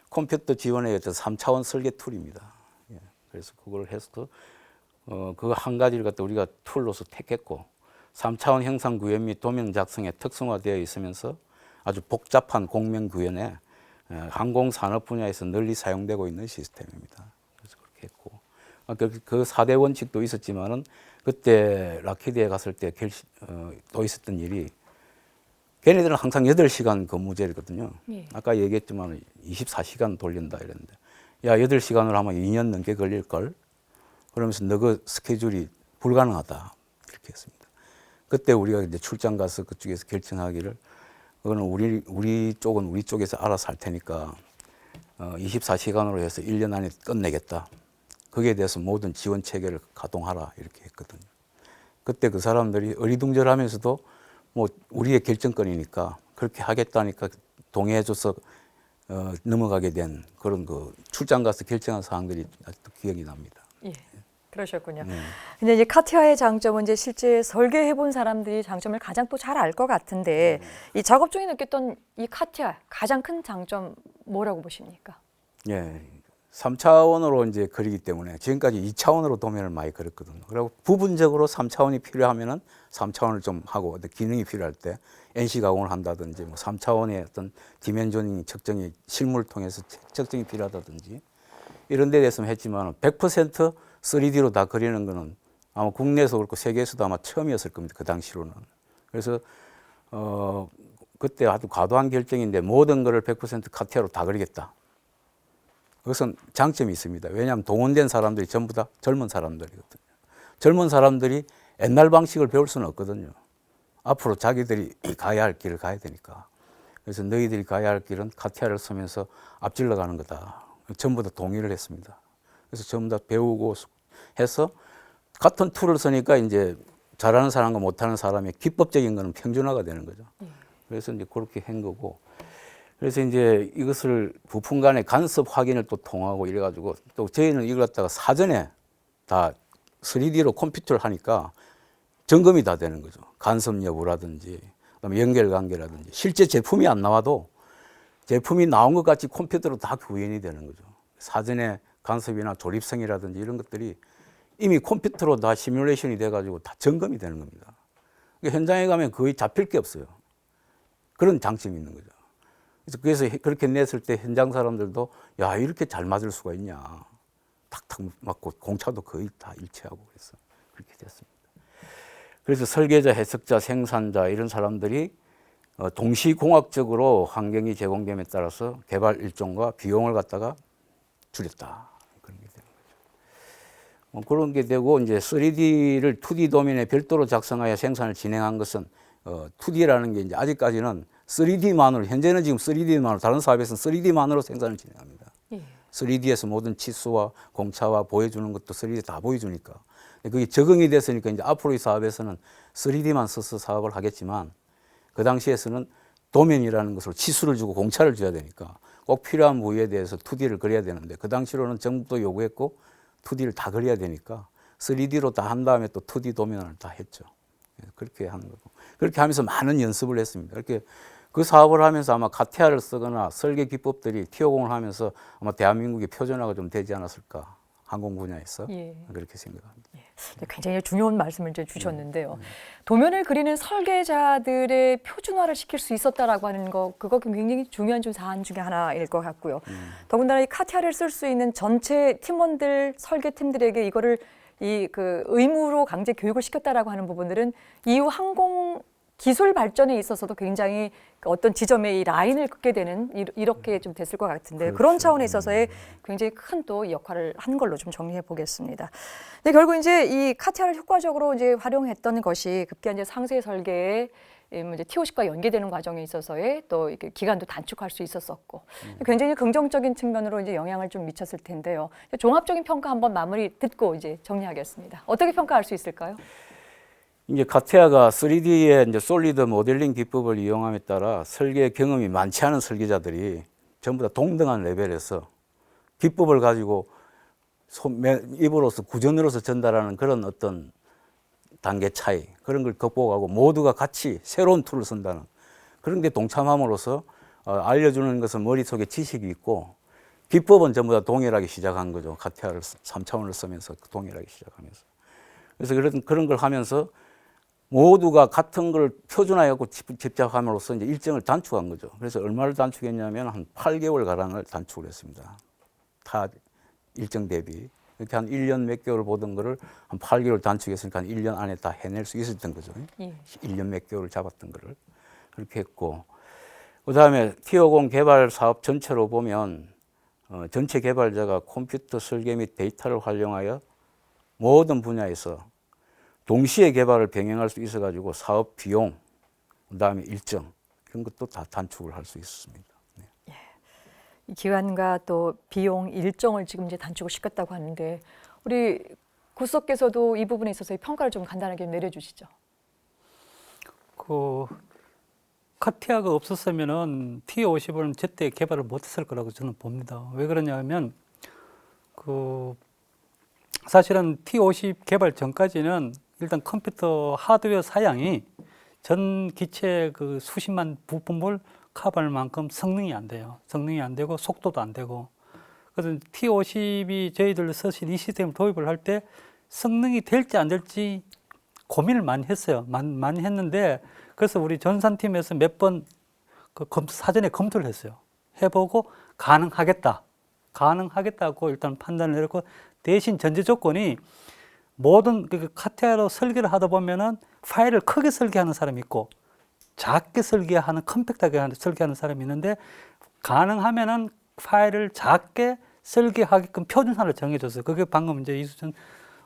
컴퓨터 지원의 어떤 3차원 설계 툴입니다. 예. 그래서 그걸 해서 그 한 가지를 갖다 우리가 툴로서 택했고 3차원 형상 구현 및 도면 작성에 특성화되어 있으면서 아주 복잡한 공명 구현에 항공 산업 분야에서 널리 사용되고 있는 시스템입니다. 그래서 그렇게 했고 그 4대 원칙도 있었지만은 그때 락히드에 갔을 때 또 있었던 일이 걔네들은 항상 8시간 근무제거든요. 예. 아까 얘기했지만 24시간 돌린다 이랬는데 야 8시간을 하면 2년 넘게 걸릴걸 그러면서 너 그 스케줄이 불가능하다 이렇게 했습니다. 그때 우리가 이제 출장 가서 그쪽에서 결정하기를 그거는 우리 쪽은 우리 쪽에서 알아서 할 테니까 24시간으로 해서 1년 안에 끝내겠다. 거기에 대해서 모든 지원 체계를 가동하라 이렇게 했거든요. 그때 그 사람들이 어리둥절하면서도 뭐 우리의 결정권이니까 그렇게 하겠다니까 동의해줘서 넘어가게 된 그런 그 출장 가서 결정한 사항들이 아직도 기억이 납니다. 예. 그러셨군요. 네. 근데 이제 카티아의 장점은 이제 실제 설계해 본 사람들이 장점을 가장 또 잘 알 것 같은데 이 작업 중에 느꼈던 이 카티아 가장 큰 장점 뭐라고 보십니까? 예. 3차원으로 이제 그리기 때문에 지금까지 2차원으로 도면을 많이 그렸거든요. 그리고 부분적으로 3차원이 필요하면은 3차원을 좀 하고 기능이 필요할 때 NC 가공을 한다든지 뭐 3차원의 어떤 디멘저닝 측정이 실물을 통해서 측정이 필요하다든지 이런 데 대해서는 했지만 100% 3D로 다 그리는 거는 아마 국내에서 그렇고 세계에서도 아마 처음이었을 겁니다. 그 당시로는. 그래서 그때 아주 과도한 결정인데 모든 거를 100% 카티아로 다 그리겠다. 그것은 장점이 있습니다. 왜냐하면 동원된 사람들이 전부 다 젊은 사람들이거든요. 젊은 사람들이 옛날 방식을 배울 수는 없거든요. 앞으로 자기들이 가야 할 길을 가야 되니까. 그래서 너희들이 가야 할 길은 카티아를 쓰면서 앞질러 가는 거다. 전부 다 동의를 했습니다. 그래서 전부 다 배우고 해서 같은 툴을 쓰니까 이제 잘하는 사람과 못하는 사람의 기법적인 거는 평준화가 되는 거죠. 그래서 이제 그렇게 한 거고. 그래서 이제 이것을 부품 간의 간섭 확인을 또 통하고 이래가지고 또 저희는 이걸 갖다가 사전에 다 3D로 컴퓨터를 하니까 점검이 다 되는 거죠. 간섭 여부라든지 그다음에 연결 관계라든지 실제 제품이 안 나와도 제품이 나온 것 같이 컴퓨터로 다 구현이 되는 거죠. 사전에 간섭이나 조립성이라든지 이런 것들이 이미 컴퓨터로 다 시뮬레이션이 돼가지고 다 점검이 되는 겁니다. 그러니까 현장에 가면 거의 잡힐 게 없어요. 그런 장점이 있는 거죠. 그래서 그렇게 냈을 때 현장 사람들도 야 이렇게 잘 맞을 수가 있냐. 탁탁 맞고 공차도 거의 다 일치하고 그래서 그렇게 됐습니다. 그래서 설계자, 해석자, 생산자 이런 사람들이 동시공학적으로 환경이 제공됨에 따라서 개발 일정과 비용을 갖다가 줄였다. 그런 게 되는 거죠. 그런 게 되고 이제 3D를 2D 도면에 별도로 작성하여 생산을 진행한 것은 2D라는 게 이제 아직까지는 3D만으로 현재는 지금 3D만으로 다른 사업에서는 3D만으로 생산을 진행합니다. 3D에서 모든 치수와 공차와 보여주는 것도 3D 다 보여주니까 그게 적응이 됐으니까 이제 앞으로의 사업에서는 3D만 써서 사업을 하겠지만 그 당시에서는 도면이라는 것으로 치수를 주고 공차를 줘야 되니까 꼭 필요한 부위에 대해서 2D를 그려야 되는데 그 당시로는 정부도 요구했고 2D를 다 그려야 되니까 3D로 다 한 다음에 또 2D 도면을 다 했죠. 그렇게 하는 거고 그렇게 하면서 많은 연습을 했습니다. 이렇게 그 사업을 하면서 아마 카티아를 쓰거나 설계 기법들이 티오공을 하면서 아마 대한민국의 표준화가 좀 되지 않았을까 항공 분야에서 그렇게 생각합니다. 굉장히 중요한 말씀을 이제 주셨는데요. 도면을 그리는 설계자들의 표준화를 시킬 수 있었다라고 하는 거 그거 굉장히 중요한 좀 사안 중에 하나일 것 같고요. 더군다나 이 카티아를 쓸 수 있는 전체 팀원들 설계팀들에게 이거를 그 의무로 강제 교육을 시켰다라고 하는 부분들은 이후 항공 기술 발전에 있어서도 굉장히 어떤 지점에 이 라인을 긋게 되는 이렇게 좀 됐을 것 같은데 그렇죠. 그런 차원에 있어서의 굉장히 큰 또 역할을 한 걸로 좀 정리해 보겠습니다. 근데 결국 이제 이 카티아를 효과적으로 이제 활용했던 것이 급기야 이제 상세 설계에 이제 TOC과 연계되는 과정에 있어서의 또 이렇게 기간도 단축할 수 있었었고 굉장히 긍정적인 측면으로 이제 영향을 좀 미쳤을 텐데요. 종합적인 평가 한번 마무리 듣고 이제 정리하겠습니다. 어떻게 평가할 수 있을까요? 이제 카티아가 3D의 이제 솔리드 모델링 기법을 이용함에 따라 설계 경험이 많지 않은 설계자들이 전부 다 동등한 레벨에서 기법을 가지고 입으로서 구전으로서 전달하는 그런 어떤 단계 차이 그런 걸 극복하고 모두가 같이 새로운 툴을 쓴다는 그런 데 동참함으로써 알려주는 것은 머릿속에 지식이 있고 기법은 전부 다 동일하게 시작한 거죠. 카티아를 3차원을 쓰면서 동일하게 시작하면서. 그래서 그런 걸 하면서 모두가 같은 걸 표준화하고 집착함으로써 이제 일정을 단축한 거죠. 그래서 얼마를 단축했냐면 한 8개월 가량을 단축을 했습니다. 타 일정 대비. 이렇게 한 1년 몇 개월 보던 거를 한 8개월 단축했으니까 한 1년 안에 다 해낼 수 있었던 거죠. 예. 1년 몇 개월을 잡았던 거를. 그렇게 했고. 그다음에 T50 개발 사업 전체로 보면 전체 개발자가 컴퓨터 설계 및 데이터를 활용하여 모든 분야에서 동시에 개발을 병행할 수 있어가지고 사업 비용, 그다음에 일정 이런 것도 다 단축을 할 수 있었습니다. 네. 이 기간과 또 비용 일정을 지금 이제 단축을 시켰다고 하는데 우리 구석께서도 이 부분에 있어서 평가를 좀 간단하게 내려주시죠. 그 카티아가 없었으면은 T50은 제때 개발을 못했을 거라고 저는 봅니다. 왜 그러냐면 그 사실은 T50 개발 전까지는 일단 컴퓨터 하드웨어 사양이 전 기체 그 수십만 부품을 커버할 만큼 성능이 안 돼요. 성능이 안 되고 속도도 안 되고. 그래서 T50이 저희들 쓰신 이 시스템을 도입을 할 때 성능이 될지 안 될지 고민을 많이 했어요. 많이 했는데 그래서 우리 전산팀에서 몇 번 그 사전에 검토를 했어요. 해보고 가능하겠다고 일단 판단을 내렸고 대신 전제 조건이 모든 그 카티아로 설계를 하다 보면은 파일을 크게 설계하는 사람이 있고 작게 설계하는 컴팩트하게 설계하는 사람이 있는데 가능하면은 파일을 작게 설계하게끔 표준화를 정해줬어요. 그게 방금 이제 이수준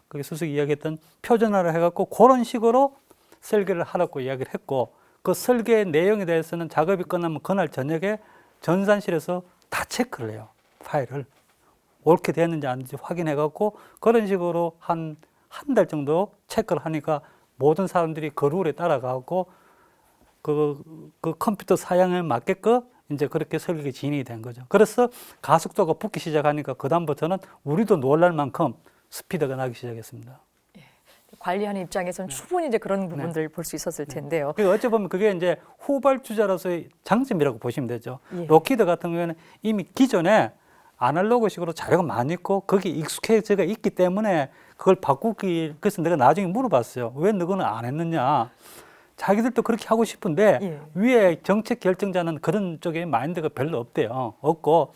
그 수석이 이야기했던 표준화를 해갖고 그런 식으로 설계를 하라고 이야기를 했고 그 설계 내용에 대해서는 작업이 끝나면 그날 저녁에 전산실에서 다 체크를 해요. 파일을 옳게 됐는지 아닌지 확인해갖고 그런 식으로 한 달 정도 체크를 하니까 모든 사람들이 그 룰에 따라가고 그 컴퓨터 사양에 맞게끔 이제 그렇게 설계가 진행이 된 거죠. 그래서 가속도가 붙기 시작하니까 그다음부터는 우리도 놀랄 만큼 스피드가 나기 시작했습니다. 관리하는 입장에서는 충분히 이제 그런 부분들 볼 수 있었을 텐데요. 그러니까 어찌 보면 그게 이제 후발주자로서의 장점이라고 보시면 되죠. 예. 록히드 같은 경우에는 이미 기존에 아날로그식으로 자료가 많이 있고 거기에 익숙해져가 있기 때문에 그걸 바꾸기, 그래서 내가 나중에 물어봤어요. 왜 너는 안 했느냐. 자기들도 그렇게 하고 싶은데 예. 위에 정책 결정자는 그런 쪽에 마인드가 별로 없대요. 없고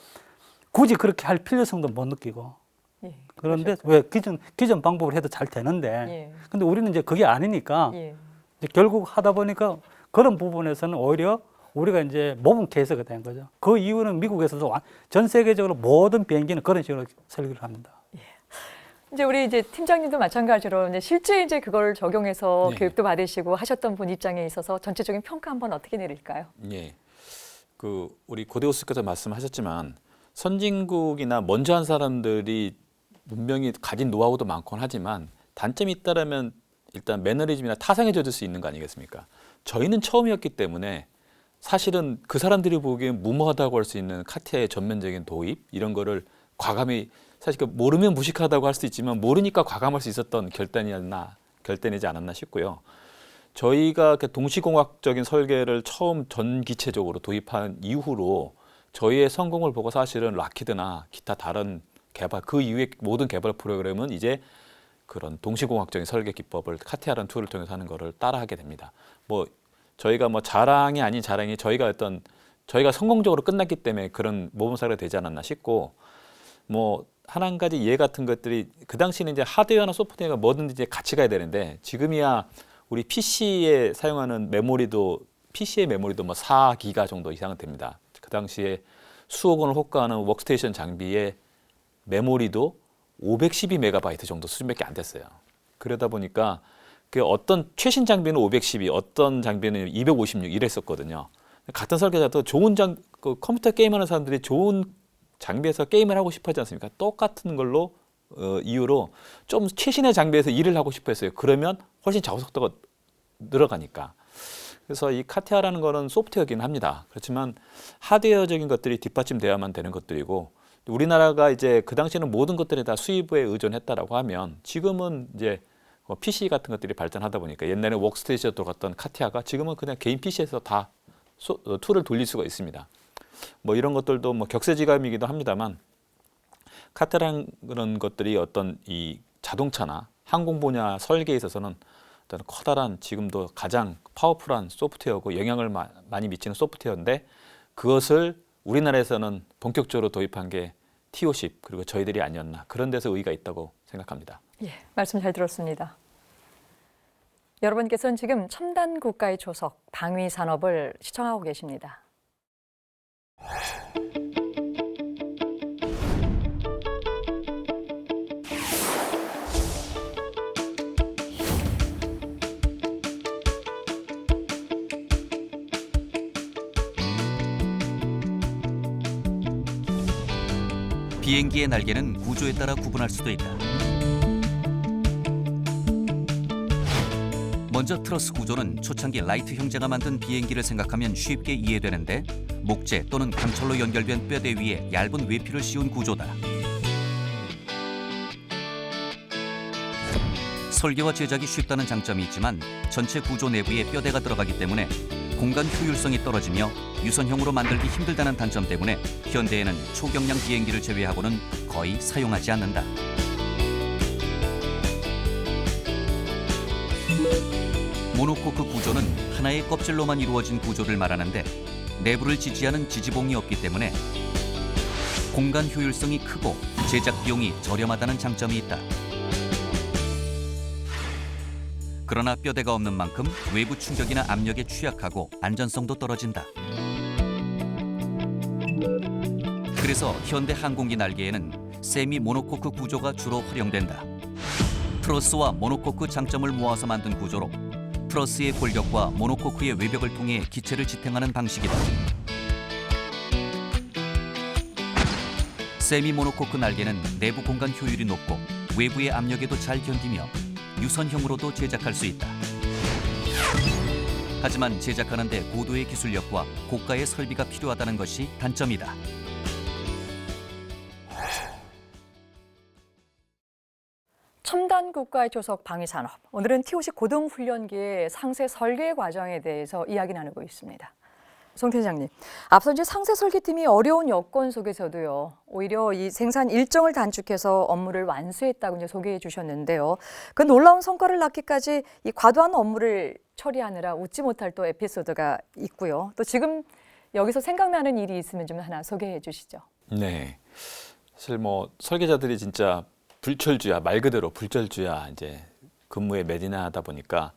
굳이 그렇게 할 필요성도 못 느끼고. 예. 그런데 왜 기존 방법을 해도 잘 되는데 예. 근데 우리는 이제 그게 아니니까 예. 이제 결국 하다 보니까 그런 부분에서는 오히려 우리가 이제 모범 케이스가 된 거죠. 그 이유는 미국에서도 전 세계적으로 모든 비행기는 그런 식으로 설계를 합니다. 이제 우리 이제 팀장님도 마찬가지로 이제 실제 이제 그걸 적용해서 네. 교육도 받으시고 하셨던 분 입장에 있어서 전체적인 평가 한번 어떻게 내릴까요? 예. 그 우리 고대호스께서 말씀하셨지만 선진국이나 먼저 한 사람들이 분명히 가진 노하우도 많곤 하지만 단점이 있다라면 일단 매너리즘이나 타성에 젖을 수 있는 거 아니겠습니까? 저희는 처음이었기 때문에 사실은 그 사람들이 보기엔 무모하다고 할 수 있는 카티아의 전면적인 도입 이런 거를 과감히 사실 모르면 무식하다고 할 수도 있지만 모르니까 과감할 수 있었던 결단이지 않았나 싶고요. 저희가 동시공학적인 설계를 처음 전기체적으로 도입한 이후로 저희의 성공을 보고 사실은 락히드나 기타 다른 개발 그 이후의 모든 개발 프로그램은 이제 그런 동시공학적인 설계 기법을 카티아라는 툴을 통해서 하는 거를 따라하게 됩니다. 뭐 저희가 뭐 자랑이 아닌 자랑이 저희가 성공적으로 끝났기 때문에 그런 모범 사례가 되지 않았나 싶고 뭐 한 가지 예 같은 것들이 그 당시에는 이제 하드웨어나 소프트웨어가 뭐든지 이제 같이 가야 되는데 지금이야 우리 PC에 사용하는 메모리도 PC의 메모리도 뭐 4기가 정도 이상은 됩니다. 그 당시에 수억 원을 호가하는 워크스테이션 장비의 메모리도 512MB 정도 수준밖에 안 됐어요. 그러다 보니까 그 어떤 최신 장비는 512, 어떤 장비는 256 이랬었거든요. 같은 설계자도 좋은 그 컴퓨터 게임하는 사람들이 좋은 장비에서 게임을 하고 싶어 하지 않습니까? 똑같은 걸로 이유로 좀 최신의 장비에서 일을 하고 싶어 했어요. 그러면 훨씬 작업 속도가 늘어가니까. 그래서 이 카티아라는 거는 소프트웨어긴 합니다. 그렇지만 하드웨어적인 것들이 뒷받침돼야만 되는 것들이고 우리나라가 이제 그 당시에는 모든 것들이 다 수입에 의존했다라고 하면 지금은 이제 PC 같은 것들이 발전하다 보니까 옛날에 워크스테이션에 들어갔던 카티아가 지금은 그냥 개인 PC에서 다 툴을 돌릴 수가 있습니다. 뭐 이런 것들도 뭐 격세지감이기도 합니다만 카티아라는 그런 것들이 어떤 이 자동차나 항공 분야 설계에 있어서는 어떤 커다란 지금도 가장 파워풀한 소프트웨어고 영향을 많이 미치는 소프트웨어인데 그것을 우리나라에서는 본격적으로 도입한 게 T50 그리고 저희들이 아니었나 그런 데서 의의가 있다고 생각합니다. 예, 말씀 잘 들었습니다. 여러분께서는 지금 첨단 국가의 조석 방위 산업을 시청하고 계십니다. 비행기의 날개는 구조에 따라 구분할 수도 있다. 먼저 트러스 구조는 초창기 라이트 형제가 만든 비행기를 생각하면 쉽게 이해되는데 목재 또는 강철로 연결된 뼈대 위에 얇은 외피를 씌운 구조다. 설계와 제작이 쉽다는 장점이 있지만 전체 구조 내부에 뼈대가 들어가기 때문에 공간 효율성이 떨어지며 유선형으로 만들기 힘들다는 단점 때문에 현대에는 초경량 비행기를 제외하고는 거의 사용하지 않는다. 모노코크 구조는 하나의 껍질로만 이루어진 구조를 말하는데 내부를 지지하는 지지봉이 없기 때문에 공간 효율성이 크고 제작 비용이 저렴하다는 장점이 있다. 그러나 뼈대가 없는 만큼 외부 충격이나 압력에 취약하고 안전성도 떨어진다. 그래서 현대 항공기 날개에는 세미 모노코크 구조가 주로 활용된다. 트러스와 모노코크 장점을 모아서 만든 구조로 트러스의 골격과 모노코크의 외벽을 통해 기체를 지탱하는 방식이다. 세미 모노코크 날개는 내부 공간 효율이 높고 외부의 압력에도 잘 견디며 유선형으로도 제작할 수 있다. 하지만 제작하는 데 고도의 기술력과 고가의 설비가 필요하다는 것이 단점이다. 첨단 국가의 조석 방위 산업. 오늘은 T50 고등 훈련기의 상세 설계 과정에 대해서 이야기 나누고 있습니다. 송 팀장님, 앞서 이제 상세 설계팀이 어려운 여건 속에서도요, 오히려 이 생산 일정을 단축해서 업무를 완수했다고 이제 소개해 주셨는데요. 그 놀라운 성과를 낳기까지 이 과도한 업무를 처리하느라 웃지 못할 또 에피소드가 있고요. 또 지금 여기서 생각나는 일이 있으면 좀 하나 소개해 주시죠. 네, 사실 뭐 설계자들이 진짜 불철주야 말 그대로 불철주야 이제 근무에 매진하다 보니까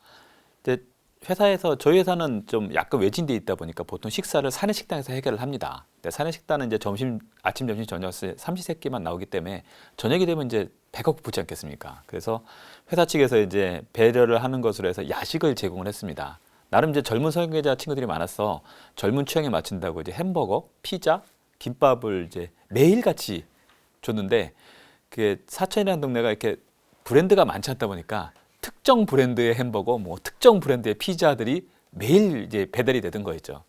이제 회사에서 저희 회사는 좀 약간 외진돼 있다 보니까 보통 식사를 사내 식당에서 해결을 합니다. 근데 사내 식당은 이제 아침, 점심, 저녁 삼시세끼만 나오기 때문에 저녁이 되면 이제 배가 고프지 않겠습니까? 그래서 회사 측에서 이제 배려를 하는 것으로 해서 야식을 제공을 했습니다. 나름 이제 젊은 설계자 친구들이 많아서 젊은 취향에 맞춘다고 이제 햄버거, 피자, 김밥을 이제 매일 같이 줬는데 그게 사천이라는 동네가 이렇게 브랜드가 많지 않다 보니까 특정 브랜드의 햄버거, 뭐 특정 브랜드의 피자들이 매일 이제 배달이 되던 거였죠.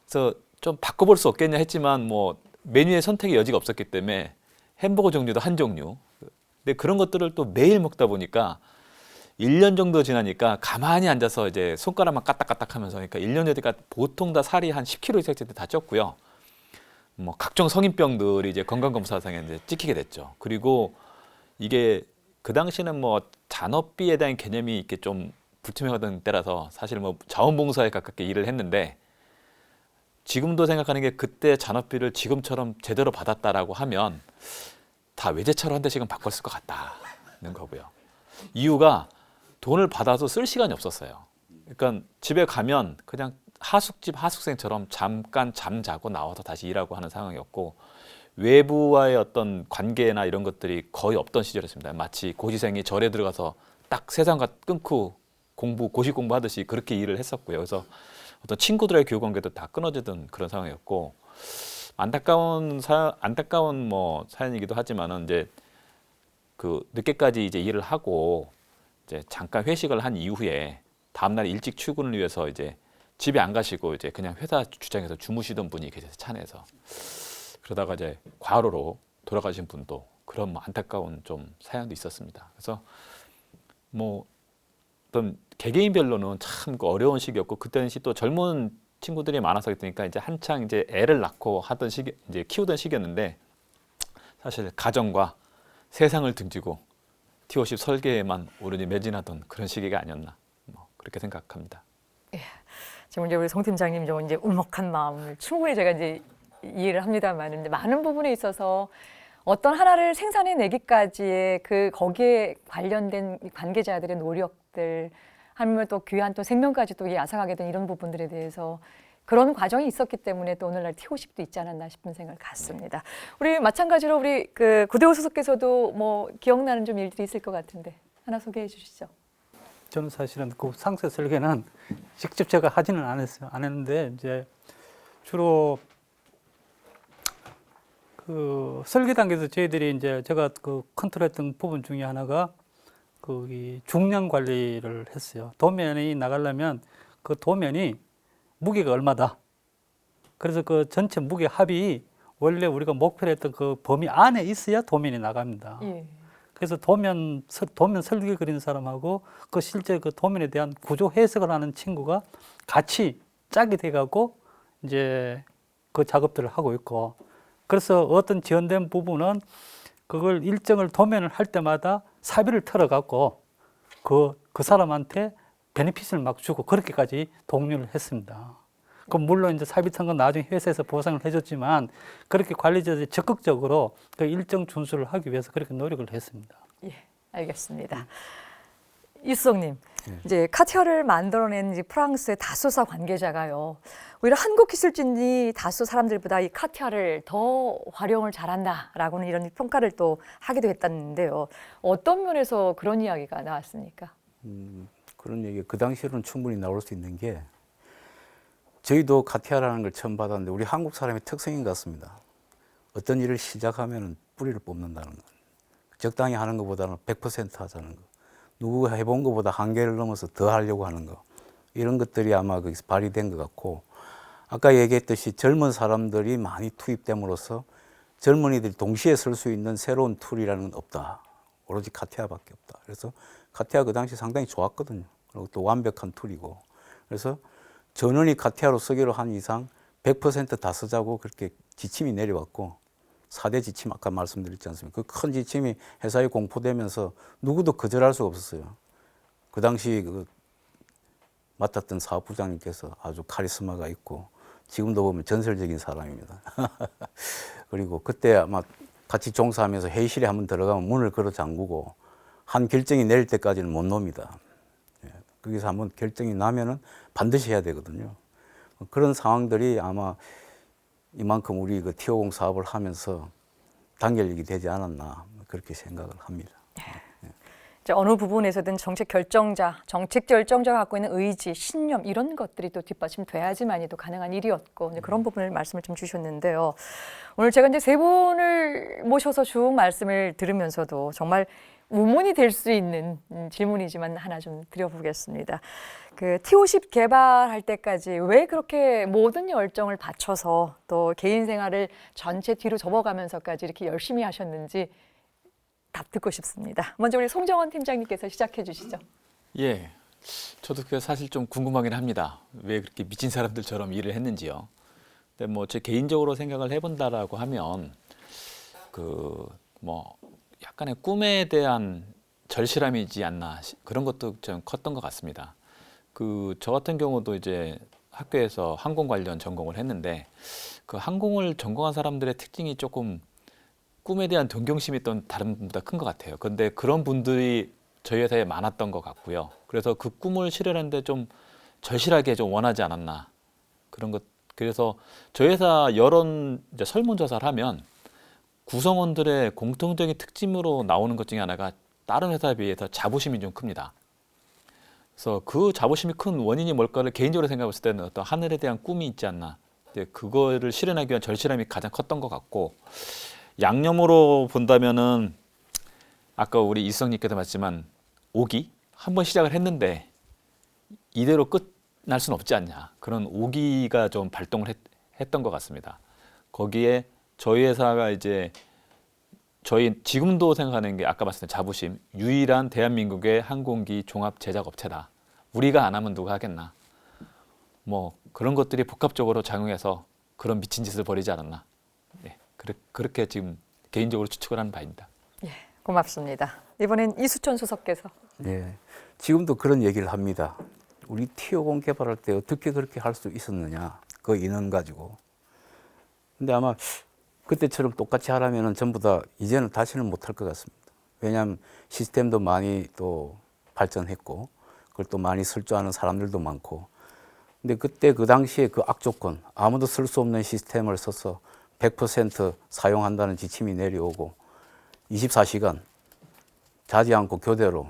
그래서 좀 바꿔볼 수 없겠냐 했지만 뭐 메뉴의 선택의 여지가 없었기 때문에 햄버거 종류도 한 종류. 근데 그런 것들을 또 매일 먹다 보니까 1년 정도 지나니까 가만히 앉아서 이제 손가락만 까딱까딱 하면서 그러니까 1년 여디가 보통 다 살이 한 10kg 이상 다 쪘고요. 뭐 각종 성인병들이 이제 건강검사상에 이제 찍히게 됐죠. 그리고 이게 그 당시는 뭐 잔업비에 대한 개념이 이렇게 좀 불투명하던 때라서 사실 뭐 자원봉사에 가깝게 일을 했는데 지금도 생각하는 게 그때 잔업비를 지금처럼 제대로 받았다라고 하면 다 외제차로 한 대씩은 바꿨을 것 같다는 거고요. 이유가 돈을 받아서 쓸 시간이 없었어요. 그러니까 집에 가면 그냥 하숙집 하숙생처럼 잠깐 잠자고 나와서 다시 일하고 하는 상황이었고 외부와의 어떤 관계나 이런 것들이 거의 없던 시절이었습니다. 마치 고시생이 절에 들어가서 딱 세상과 끊고 고시 공부하듯이 그렇게 일을 했었고요. 그래서 어떤 친구들의 교육 관계도 다 끊어지던 그런 상황이었고 안타까운 뭐 사연이기도 하지만은 이제 그 늦게까지 이제 일을 하고 이제 잠깐 회식을 한 이후에 다음날 일찍 출근을 위해서 이제 집에 안 가시고 이제 그냥 회사 주차장에서 주무시던 분이 계세요. 차 내에서. 그러다가 이제 과로로 돌아가신 분도 그런 뭐 안타까운 좀 사연도 있었습니다. 그래서 뭐 어떤 개개인별로는 참 어려운 시기였고 그때 당시 또 젊은 친구들이 많아서 그러니까 이제 한창 이제 애를 낳고 하던 시기 이제 키우던 시기였는데 사실 가정과 세상을 등지고 T50 설계에만 오로지 매진하던 그런 시기가 아니었나 뭐 그렇게 생각합니다. 지금 이제 우리 송 팀장님 좀 이제 울먹한 마음을 충분히 제가 이제 이해를 합니다만, 이제 많은 부분에 있어서 어떤 하나를 생산해내기까지의 그 거기에 관련된 관계자들의 노력들, 아니면 또 귀한 또 생명까지 또 야상하게 된 이런 부분들에 대해서 그런 과정이 있었기 때문에 또 오늘날 T50도 있지 않았나 싶은 생각을 갖습니다. 우리 마찬가지로 우리 그 구대호 소속께서도 뭐 기억나는 좀 일들이 있을 것 같은데 하나 소개해 주시죠. 저는 사실은 그 상세 설계는 직접 제가 하지는 않았어요. 안 했는데 이제 주로 그 설계 단계에서 저희들이 이제 제가 그 컨트롤했던 부분 중에 하나가 그 이 중량 관리를 했어요. 도면이 나가려면 그 도면이 무게가 얼마다. 그래서 그 전체 무게 합이 원래 우리가 목표로 했던 그 범위 안에 있어야 도면이 나갑니다. 예. 그래서 도면 설계 그리는 사람하고 그 실제 그 도면에 대한 구조 해석을 하는 친구가 같이 짝이 돼가고 이제 그 작업들을 하고 있고, 그래서 어떤 지연된 부분은 그걸 일정을 도면을 할 때마다 사비를 털어갖고 그 사람한테 베네핏을 막 주고 그렇게까지 독려를 했습니다. 그 물론 이제 사비 턴 건 나중에 회사에서 보상을 해줬지만 그렇게 관리자들이 적극적으로 그 일정 준수를 하기 위해서 그렇게 노력을 했습니다. 예, 알겠습니다. 이수성님, 이제 카티어를 만들어낸 이제 프랑스의 다소사 관계자가요, 오히려 한국 기술진이 다소 사람들보다 이 카티아를 더 활용을 잘한다라고는 이런 평가를 또 하기도 했다는데요. 어떤 면에서 그런 이야기가 나왔습니까? 그런 얘기 그 당시로는 충분히 나올 수 있는 게, 저희도 카티아라는 걸 처음 받았는데 우리 한국 사람의 특성인 것 같습니다. 어떤 일을 시작하면 뿌리를 뽑는다는 거, 적당히 하는 것보다는 100% 하자는 거, 누구가 해본 것보다 한계를 넘어서 더 하려고 하는 거, 이런 것들이 아마 거기서 발휘된 것 같고, 아까 얘기했듯이 젊은 사람들이 많이 투입됨으로써 젊은이들이 동시에 쓸 수 있는 새로운 툴이라는 건 없다. 오로지 카티아밖에 없다. 그래서 카티아 그 당시 상당히 좋았거든요. 그리고 또 완벽한 툴이고, 그래서 전원이 카티아로 쓰기로 한 이상 100% 다 쓰자고 그렇게 지침이 내려왔고, 4대 지침 아까 말씀드렸지 않습니까? 그 큰 지침이 회사에 공포되면서 누구도 거절할 수가 없었어요. 그 당시 그 맡았던 사업부장님께서 아주 카리스마가 있고 지금도 보면 전설적인 사람입니다. 그리고 그때 아마 같이 종사하면서 회의실에 한번 들어가면 문을 걸어 잠그고 한 결정이 내릴 때까지는 못 놉니다. 거기서 한번 결정이 나면은 반드시 해야 되거든요. 그런 상황들이 아마 이만큼 우리 그 T50 사업을 하면서 단결력이 되지 않았나 그렇게 생각을 합니다. 이제 어느 부분에서든 정책 결정자가 갖고 있는 의지, 신념 이런 것들이 또 뒷받침돼야지만이 또 가능한 일이었고, 이제 그런 부분을 말씀을 좀 주셨는데요. 오늘 제가 이제 세 분을 모셔서 쭉 말씀을 들으면서도 정말 우문이 될 수 있는 질문이지만 하나 좀 드려보겠습니다. 그 T50 개발할 때까지 왜 그렇게 모든 열정을 바쳐서 또 개인 생활을 전체 뒤로 접어가면서까지 이렇게 열심히 하셨는지 답 듣고 싶습니다. 먼저 우리 송정원 팀장님께서 시작해 주시죠. 예, 저도 그게 사실 좀 궁금하긴 합니다. 왜 그렇게 미친 사람들처럼 일을 했는지요. 근데 뭐 제 개인적으로 생각을 해본다라고 하면 그 뭐 약간의 꿈에 대한 절실함이지 않나 그런 것도 좀 컸던 것 같습니다. 그 저 같은 경우도 이제 학교에서 항공 관련 전공을 했는데 그 항공을 전공한 사람들의 특징이 조금 꿈에 대한 동경심이 또 다른 분보다 큰 것 같아요. 그런데 그런 분들이 저희 회사에 많았던 것 같고요. 그래서 그 꿈을 실현하는데 좀 절실하게 좀 원하지 않았나 그런 것. 그래서 저희 회사 여론 이제 설문조사를 하면 구성원들의 공통적인 특징으로 나오는 것 중에 하나가 다른 회사에 비해서 자부심이 좀 큽니다. 그래서 그 자부심이 큰 원인이 뭘까를 개인적으로 생각했을 때는 어떤 하늘에 대한 꿈이 있지 않나. 그거를 실현하기 위한 절실함이 가장 컸던 것 같고, 양념으로 본다면은 아까 우리 이수성님께도 말했지만 오기 한번 시작을 했는데 이대로 끝날 수는 없지 않냐, 그런 오기가 좀 발동을 했던 것 같습니다. 거기에 저희 회사가 이제 저희 지금도 생각하는 게 아까 말씀드린 자부심, 유일한 대한민국의 항공기 종합 제작 업체다. 우리가 안 하면 누가 하겠나. 뭐 그런 것들이 복합적으로 작용해서 그런 미친 짓을 벌이지 않았나. 네, 그렇게 지금 개인적으로 추측을 하는 바입니다. 예, 고맙습니다. 이번엔 이수천 수석께서. 예, 지금도 그런 얘기를 합니다. 우리 T50 개발할 때 어떻게 그렇게 할 수 있었느냐, 그 인원 가지고. 근데 아마 그때처럼 똑같이 하라면은 전부 다 이제는 다시는 못할 것 같습니다. 왜냐하면 시스템도 많이 또 발전했고, 그걸 또 많이 쓸 줄 아는 사람들도 많고. 근데 그때 그 당시에 그 악조건, 아무도 쓸 수 없는 시스템을 써서 100% 사용한다는 지침이 내려오고 24시간 자지 않고 교대로,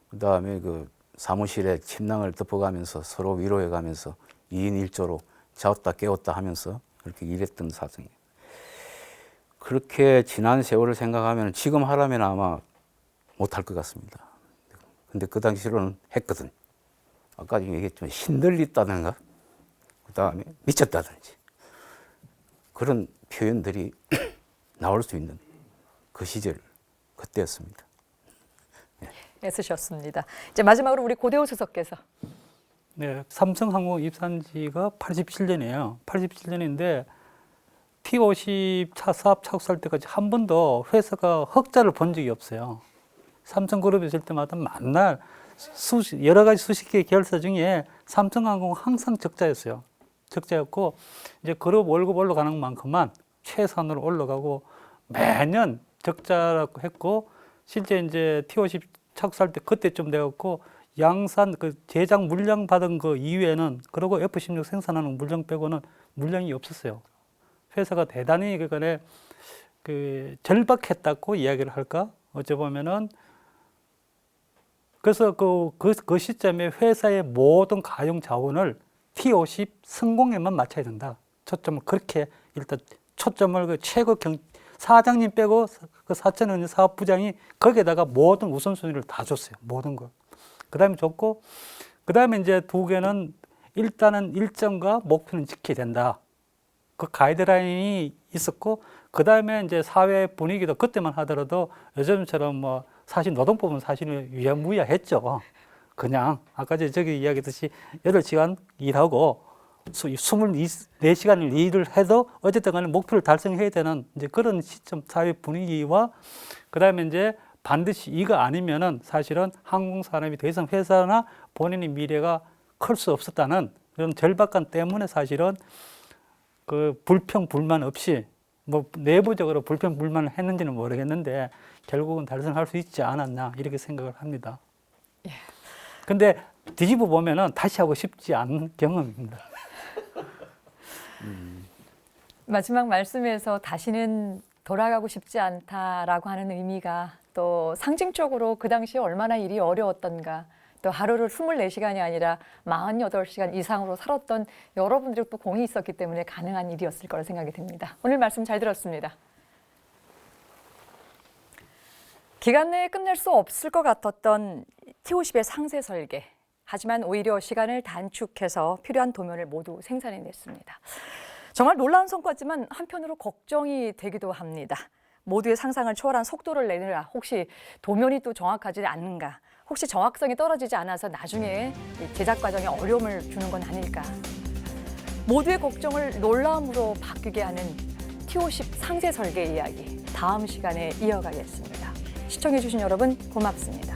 그다음에 그 사무실에 침낭을 덮어가면서 서로 위로해가면서 2인 1조로 자었다 깨웠다 하면서 그렇게 일했던 사정이에요. 그렇게 지난 세월을 생각하면 지금 하라면 아마 못할 것 같습니다. 근데 그 당시로는 했거든. 아까 얘기했지만 신들렸다든가 그다음에 미쳤다든지 그런 표현들이 나올 수 있는 그 시절 그때였습니다. 애쓰셨습니다. 이제 마지막으로 우리 고대호 수석께서. 네, 삼성항공 입사한 지가 87년이에요. 87년인데 T50 차 사업 착수할 때까지 한 번도 회사가 흑자를 본 적이 없어요. 삼성그룹에 있을 때마다 만날 여러 가지 수십 개의 계열사 중에 삼성항공은 항상 적자였어요. 적자였고 이제 그룹 월급 올라가는 만큼만 최선으로 올라가고 매년 적자라고 했고 실제 이제 T50 착수할 때 그때쯤 되었고 양산 그 제작 물량 받은 그 이후에는 그리고 F-16 생산하는 물량 빼고는 물량이 없었어요. 회사가 대단히 그간에 그 절박했다고 이야기를 할까? 어찌 보면은 그래서 그 시점에 회사의 모든 가용 자원을 T50 성공에만 맞춰야 된다. 초점을 그렇게 일단 초점을 그 최고 사장님 빼고 그 사천원 사업부장이 거기에다가 모든 우선순위를 다 줬어요. 모든 거. 그 다음에 줬고, 그 다음에 이제 두 개는 일단은 일정과 목표는 지켜야 된다. 그 가이드라인이 있었고, 그 다음에 이제 사회 분위기도 그때만 하더라도 요즘처럼 뭐 사실 노동법은 사실은 유야무야했죠. 그냥 아까 저기 이야기했듯이 8시간 일하고 24시간을 일을 해도 어쨌든 간에 목표를 달성해야 되는 이제 그런 시점 사회 분위기와 그다음에 이제 반드시 이거 아니면은 사실은 항공산업이 더 이상 회사나 본인의 미래가 클 수 없었다는 그런 절박감 때문에 사실은 그 불평 불만 없이 뭐 내부적으로 불평 불만을 했는지는 모르겠는데 결국은 달성할 수 있지 않았나 이렇게 생각을 합니다. 근데 뒤집어 보면은 다시 하고 싶지 않은 경험입니다. 마지막 말씀에서 다시는 돌아가고 싶지 않다라고 하는 의미가 또 상징적으로 그 당시에 얼마나 일이 어려웠던가 또 하루를 24시간이 아니라 48시간 이상으로 살았던 여러분들이 또 공이 있었기 때문에 가능한 일이었을 거라 생각이 듭니다. 오늘 말씀 잘 들었습니다. 기간 내에 끝낼 수 없을 것 같았던 T50의 상세 설계. 하지만 오히려 시간을 단축해서 필요한 도면을 모두 생산해냈습니다. 정말 놀라운 성과지만 한편으로 걱정이 되기도 합니다. 모두의 상상을 초월한 속도를 내느라 혹시 도면이 또 정확하지 않는가, 혹시 정확성이 떨어지지 않아서 나중에 제작 과정에 어려움을 주는 건 아닐까. 모두의 걱정을 놀라움으로 바뀌게 하는 T50 상세 설계 이야기, 다음 시간에 이어가겠습니다. 시청해주신 여러분 고맙습니다.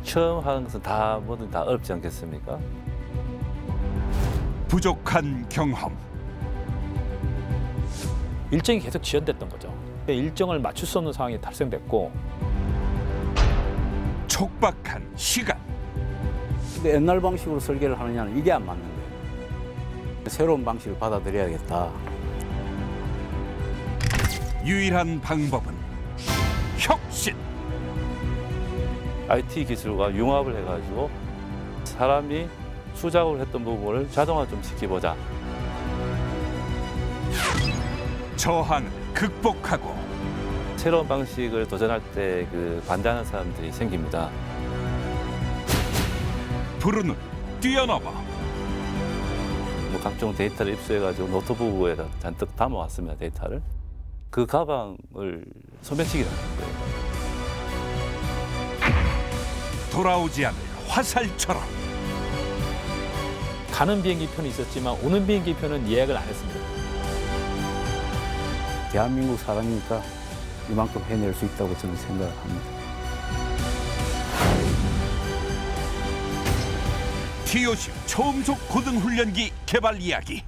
처음 하는 것은 다 뭐든 다 어렵지 않겠습니까? 부족한 경험, 일정이 계속 지연됐던 거죠. 일정을 맞출 수 없는 상황이 발생됐고 촉박한 시간, 근데 옛날 방식으로 설계를 하느냐는 이게 안 맞는 거예요. 새로운 방식을 받아들여야겠다. 유일한 방법은 혁신. IT 기술과 융합을 해가지고 사람이 수작업을 했던 부분을 자동화 좀 시켜보자. 저항을 극복하고 새로운 방식을 도전할 때 그 반대하는 사람들이 생깁니다. 푸른 뛰어넘어 뭐 각종 데이터를 입수해가지고 노트북에다 잔뜩 담아왔습니다. 데이터를. 그 가방을 소매치기를 하는 거예요. 돌아오지 않을 화살처럼 가는 비행기 표는 있었지만 오는 비행기 표는 예약을 안 했습니다. 대한민국 사람이니까 이만큼 해낼 수 있다고 저는 생각합니다. T-50 초음속 고등훈련기 개발 이야기.